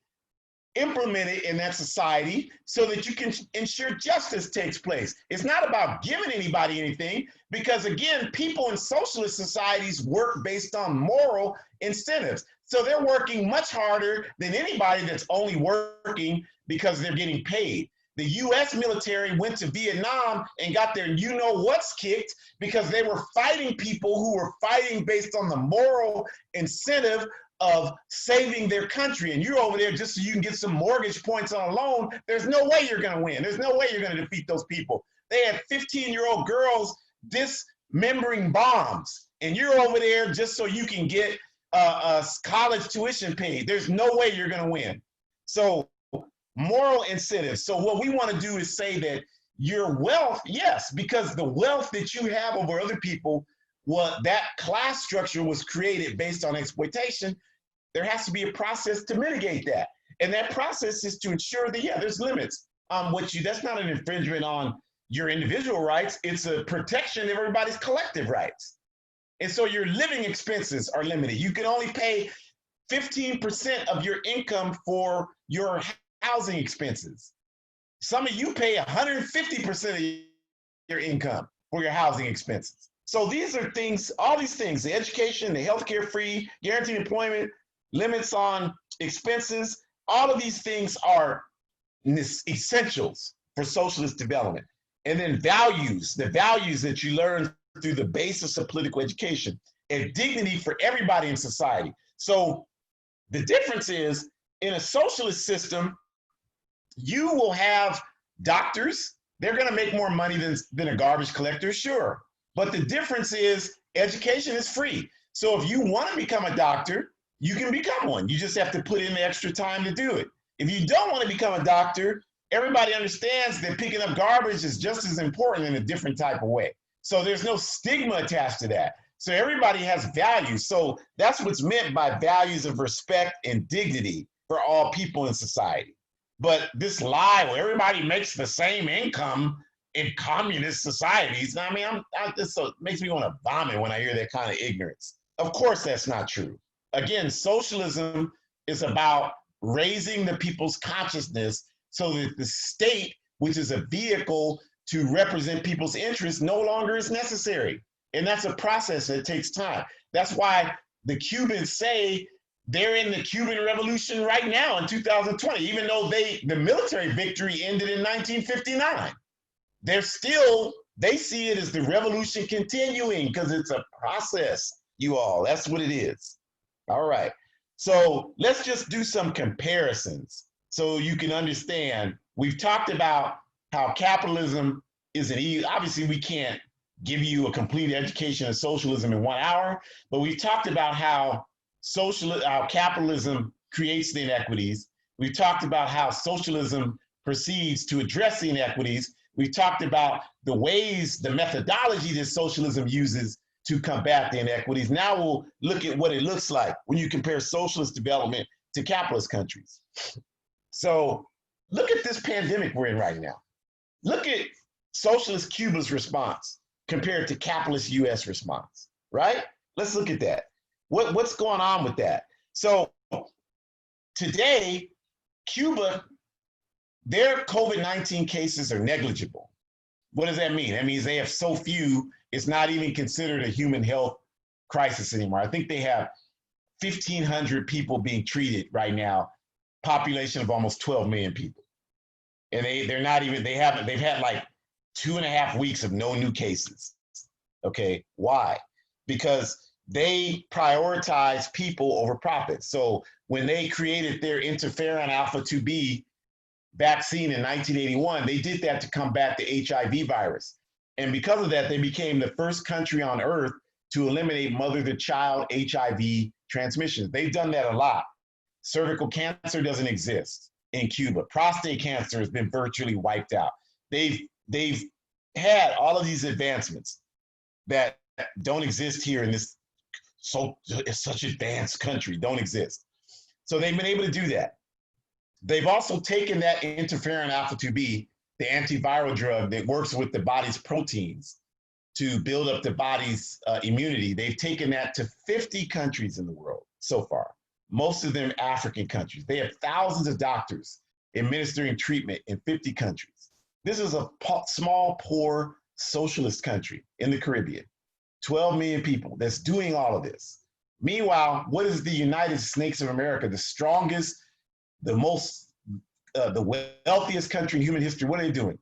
implemented in that society so that you can ensure justice takes place. It's not about giving anybody anything, because again, people in socialist societies work based on moral incentives. So they're working much harder than anybody that's only working because they're getting paid. The US military went to Vietnam and got their you-know-what's kicked because they were fighting people who were fighting based on the moral incentive of saving their country. And you're over there just so you can get some mortgage points on a loan. There's no way you're going to win. There's no way you're going to defeat those people. They had 15-year-old girls dismembering bombs, and you're over there just so you can get college tuition paid. There's no way you're going to win. So moral incentives. So what we want to do is say that your wealth, yes, because the wealth that you have over other people, that class structure was created based on exploitation. There has to be a process to mitigate that. And that process is to ensure that, yeah, there's limits on what that's not an infringement on your individual rights. It's a protection of everybody's collective rights. And so your living expenses are limited. You can only pay 15% of your income for your housing expenses. Some of you pay 150% of your income for your housing expenses. So these are things, all these things, the education, the healthcare free, guaranteed employment, limits on expenses, all of these things are essentials for socialist development. And then values, the values that you learn through the basis of political education, and dignity for everybody in society. So the difference is, in a socialist system, you will have doctors. They're going to make more money than a garbage collector, sure. But the difference is education is free. So if you want to become a doctor, you can become one. You just have to put in the extra time to do it. If you don't want to become a doctor, everybody understands that picking up garbage is just as important in a different type of way. So there's no stigma attached to that. So everybody has values. So that's what's meant by values of respect and dignity for all people in society. But this lie where everybody makes the same income in communist societies, I mean, so it makes me want to vomit when I hear that kind of ignorance. Of course, that's not true. Again, socialism is about raising the people's consciousness so that the state, which is a vehicle to represent people's interests, no longer is necessary. And that's a process that takes time. That's why the Cubans say they're in the Cuban Revolution right now in 2020, even though the military victory ended in 1959. They see it as the revolution continuing because it's a process, you all. That's what it is. All right. So let's just do some comparisons so you can understand. We've talked about how capitalism is obviously we can't give you a complete education of socialism in 1 hour, but we've talked about how capitalism creates the inequities. We've talked about how socialism proceeds to address the inequities. We've talked about the ways, the methodology that socialism uses to combat the inequities. Now we'll look at what it looks like when you compare socialist development to capitalist countries. So look at this pandemic we're in right now. Look at socialist Cuba's response compared to capitalist US response, right? Let's look at that. What's going on with that? So today, Cuba, their COVID-19 cases are negligible. What does that mean? That means they have so few, it's not even considered a human health crisis anymore. I think they have 1,500 people being treated right now, population of almost 12 million people. And they've had like 2.5 weeks of no new cases. Okay, why? Because they prioritize people over profits. So when they created their interferon alpha 2B vaccine in 1981, they did that to combat the HIV virus. And because of that, they became the first country on earth to eliminate mother-to-child HIV transmission. They've done that a lot. Cervical cancer doesn't exist in Cuba. Prostate cancer has been virtually wiped out. They've had all of these advancements that don't exist here in this such advanced country, don't exist. So they've been able to do that. They've also taken that interferon alpha 2B, the antiviral drug that works with the body's proteins to build up the body's immunity. They've taken that to 50 countries in the world so far. most of them African countries. They have thousands of doctors administering treatment in 50 countries. This is a small, poor, socialist country in the Caribbean. 12 million people that's doing all of this. Meanwhile, what is the United Snakes of America, the strongest, the most, the wealthiest country in human history? What are they doing?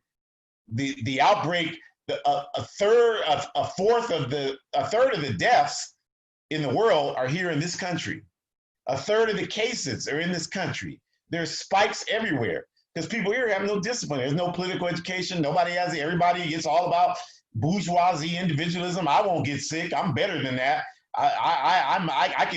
The outbreak, a third of the deaths in the world are here in this country. A third of the cases are in this country. There's spikes everywhere because people here have no discipline. There's no political education. Nobody has it. Everybody gets all about bourgeoisie individualism. I won't get sick. I'm better than that. I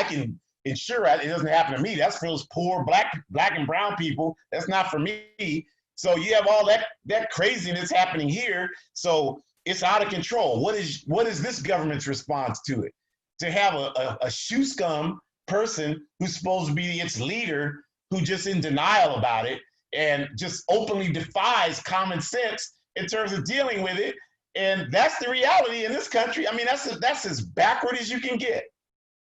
can ensure it doesn't happen to me. That's for those poor black and brown people. That's not for me. So you have all that craziness happening here. So it's out of control. What is this government's response to it? To have a shoe scum person who's supposed to be its leader, who just in denial about it and just openly defies common sense in terms of dealing with it. And that's the reality in this country. I mean, that's as backward as you can get.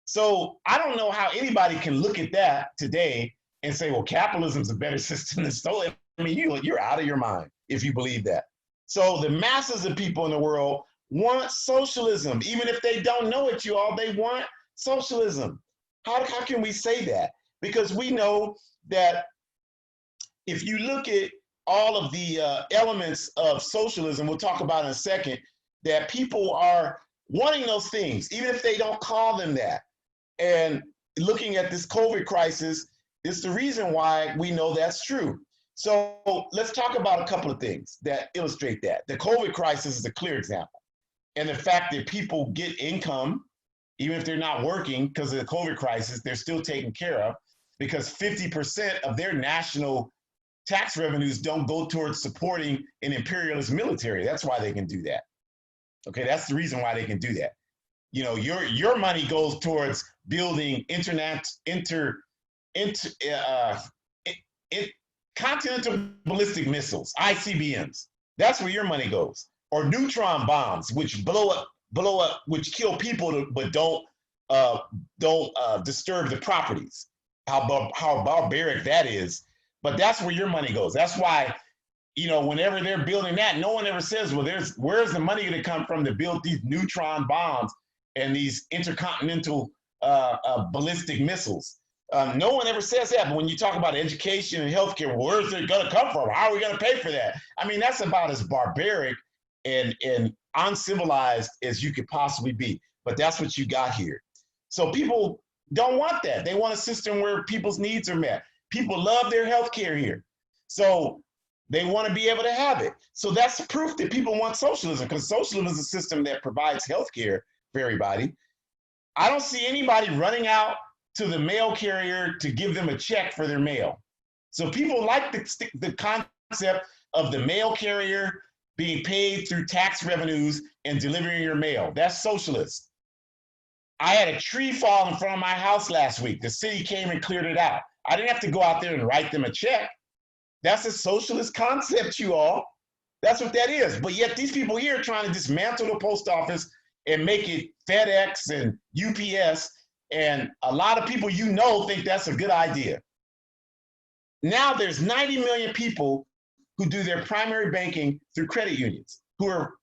So I don't know how anybody can look at that today and say, well, capitalism's a better system than Socialism. I mean, you're out of your mind if you believe that. So the masses of people in the world want socialism. Even if they don't know it, you all, they want socialism. How can we say that? Because we know that if you look at all of the elements of socialism, we'll talk about in a second, that people are wanting those things, even if they don't call them that. And looking at this COVID crisis, it's the reason why we know that's true. So let's talk about a couple of things that illustrate that. The COVID crisis is a clear example. And the fact that people get income, even if they're not working because of the COVID crisis, they're still taken care of because 50% of their national tax revenues don't go towards supporting an imperialist military. That's why they can do that. Okay, that's the reason why they can do that. You know, your money goes towards building continental ballistic missiles, ICBMs. That's where your money goes. Or neutron bombs, which blow up, which kill people, but don't disturb the properties. How barbaric that is. But that's where your money goes. That's why, you know, whenever they're building that, no one ever says, well, where's the money going to come from to build these neutron bombs and these intercontinental ballistic missiles? No one ever says that. But when you talk about education and healthcare, well, where's it going to come from? How are we going to pay for that? I mean, that's about as barbaric and uncivilized as you could possibly be. But that's what you got here. So people don't want that. They want a system where people's needs are met. People love their healthcare here. So they want to be able to have it. So that's proof that people want socialism, because socialism is a system that provides healthcare for everybody. I don't see anybody running out to the mail carrier to give them a check for their mail. So people like the concept of the mail carrier being paid through tax revenues and delivering your mail. That's socialist. I had a tree fall in front of my house last week. The city came and cleared it out. I didn't have to go out there and write them a check. That's a socialist concept, you all. That's what that is. But yet these people here are trying to dismantle the post office and make it FedEx and UPS. And a lot of people you know think that's a good idea. Now there's 90 million people who do their primary banking through credit unions, who are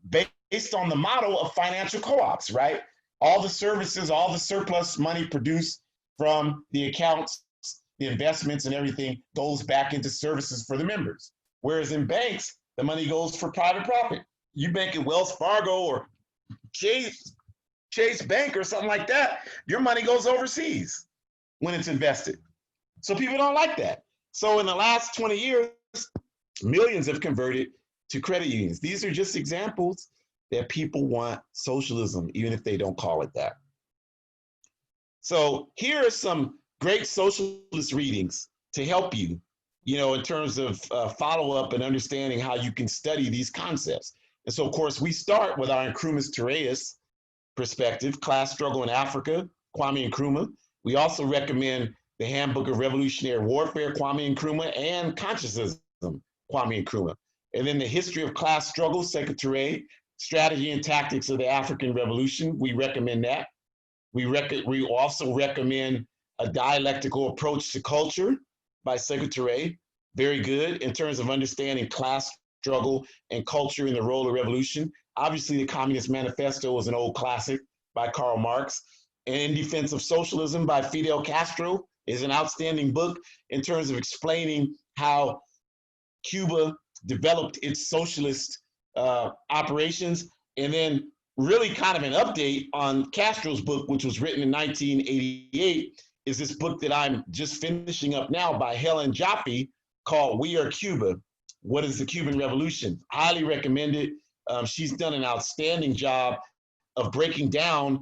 based on the model of financial co-ops, right? All the services, all the surplus money produced from the accounts, the investments and everything goes back into services for the members. Whereas in banks, the money goes for private profit. You bank at Wells Fargo or Chase Bank or something like that, your money goes overseas when it's invested. So people don't like that. So in the last 20 years, millions have converted to credit unions. These are just examples that people want socialism, even if they don't call it that. So here are some great socialist readings to help you, in terms of follow-up and understanding how you can study these concepts. And so, of course, we start with our Nkrumahist Tureist perspective, Class Struggle in Africa, Kwame Nkrumah. We also recommend the Handbook of Revolutionary Warfare, Kwame Nkrumah, and Consciousism, Kwame Nkrumah. And then the History of Class Struggle, Sekou Touré, Strategy and Tactics of the African Revolution. We recommend that. We also recommend A Dialectical Approach to Culture by Tureist. Very good in terms of understanding class struggle and culture in the role of revolution. Obviously, the Communist Manifesto was an old classic by Karl Marx. And In Defense of Socialism by Fidel Castro is an outstanding book in terms of explaining how Cuba developed its socialist operations. And then really kind of an update on Castro's book, which was written in 1988, is this book that I'm just finishing up now by Helen Jaffe called We Are Cuba, What is the Cuban Revolution? Highly recommend it. She's done an outstanding job of breaking down,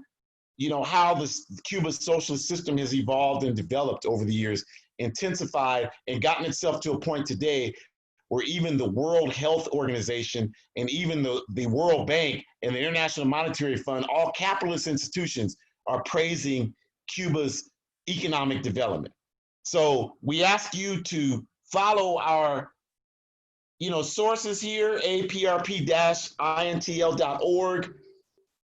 how this Cuba's socialist system has evolved and developed over the years, intensified, and gotten itself to a point today where even the World Health Organization and even the World Bank and the International Monetary Fund, all capitalist institutions, are praising Cuba's economic development. So we ask you to follow our sources here, APRP-intl.org.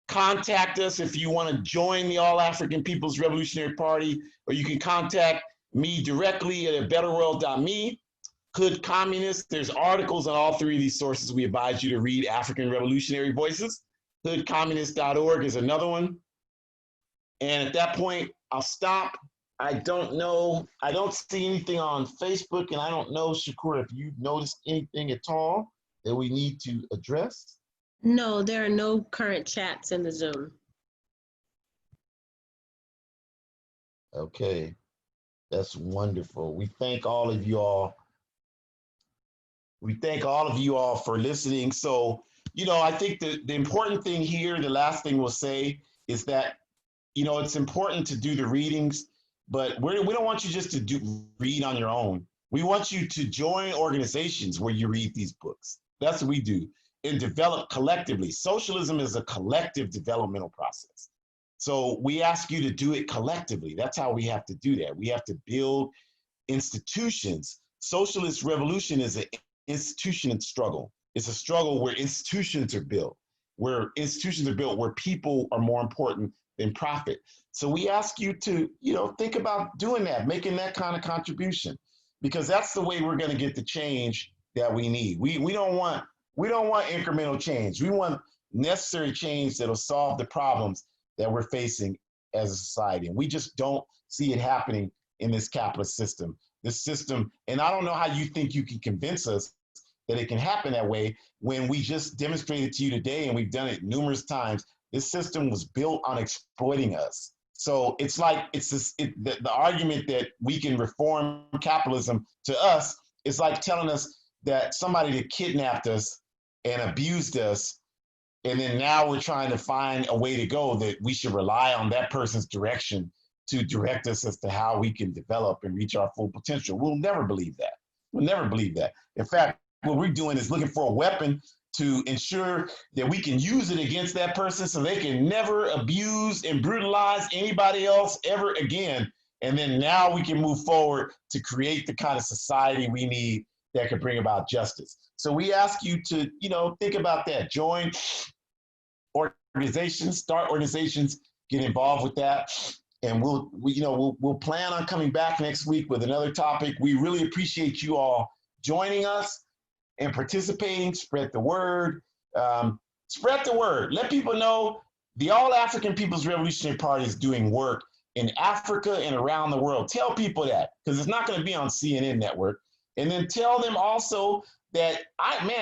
Contact us if you want to join the All-African People's Revolutionary Party, or you can contact me directly at abetterworld.me. Hood Communist, there's articles on all three of these sources. We advise you to read African Revolutionary Voices. Hoodcommunist.org is another one. And at that point, I'll stop. I don't know. I don't see anything on Facebook, and I don't know, Shakura, if you've noticed anything at all that we need to address. No, there are no current chats in the Zoom. Okay, that's wonderful. We thank all of you all. We thank all of you all for listening. So, I think the important thing here, the last thing we'll say is that, it's important to do the readings, but we don't want you just to read on your own. We want you to join organizations where you read these books. That's what we do, and develop collectively. Socialism is a collective developmental process. So we ask you to do it collectively. That's how we have to do that. We have to build institutions. Socialist revolution is an institution and struggle. It's a struggle where institutions are built, where people are more important than profit. So we ask you to, think about doing that, making that kind of contribution, because that's the way we're going to get the change that we need. We don't want incremental change. We want necessary change that'll solve the problems that we're facing as a society. And we just don't see it happening in this capitalist system. This system, and I don't know how you think you can convince us that it can happen that way when we just demonstrated to you today, and we've done it numerous times, this system was built on exploiting us. So it's like, the argument that we can reform capitalism to us is like telling us that somebody that kidnapped us and abused us, and then now we're trying to find a way to go, that we should rely on that person's direction to direct us as to how we can develop and reach our full potential. We'll never believe that. We'll never believe that. In fact, what we're doing is looking for a weapon to ensure that we can use it against that person so they can never abuse and brutalize anybody else ever again. And then now we can move forward to create the kind of society we need that could bring about justice. So we ask you to, think about that. Join organizations, start organizations, get involved with that. And we'll plan on coming back next week with another topic. We really appreciate you all joining us and participating. Spread the word. Spread the word. Let people know the All-African People's Revolutionary Party is doing work in Africa and around the world. Tell people that, because it's not going to be on CNN network. And then tell them also that,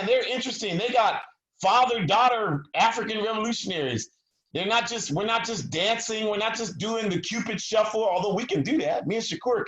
they're interesting. They got father-daughter African revolutionaries. We're not just dancing. We're not just doing the Cupid shuffle, although we can do that. Me and Shakura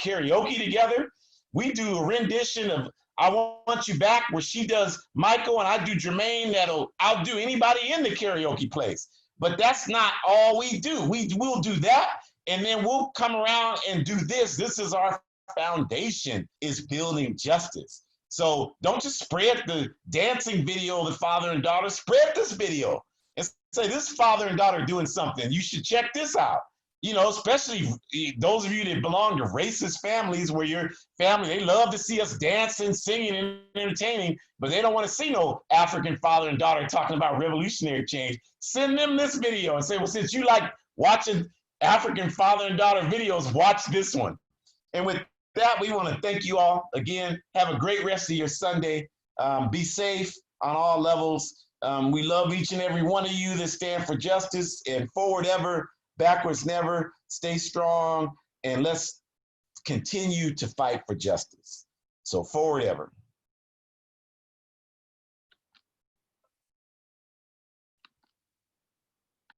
karaoke together. We do a rendition of I Want You Back, where she does Michael and I do Jermaine. That'll outdo anybody in the karaoke place. But that's not all we do. We'll do that, and then we'll come around and do this. This is our foundation, is building justice. So don't just spread the dancing video of the father and daughter. Spread this video and say, this father and daughter doing something. You should check this out. Especially those of you that belong to racist families, where your family, they love to see us dancing, singing, and entertaining, but they don't want to see no African father and daughter talking about revolutionary change. Send them this video and say, well, since you like watching African father and daughter videos, watch this one. And with that, we want to thank you all again. Have a great rest of your Sunday. Be safe on all levels. We love each and every one of you that stand for justice, and forward ever, backwards never. Stay strong, and let's continue to fight for justice. So forward ever.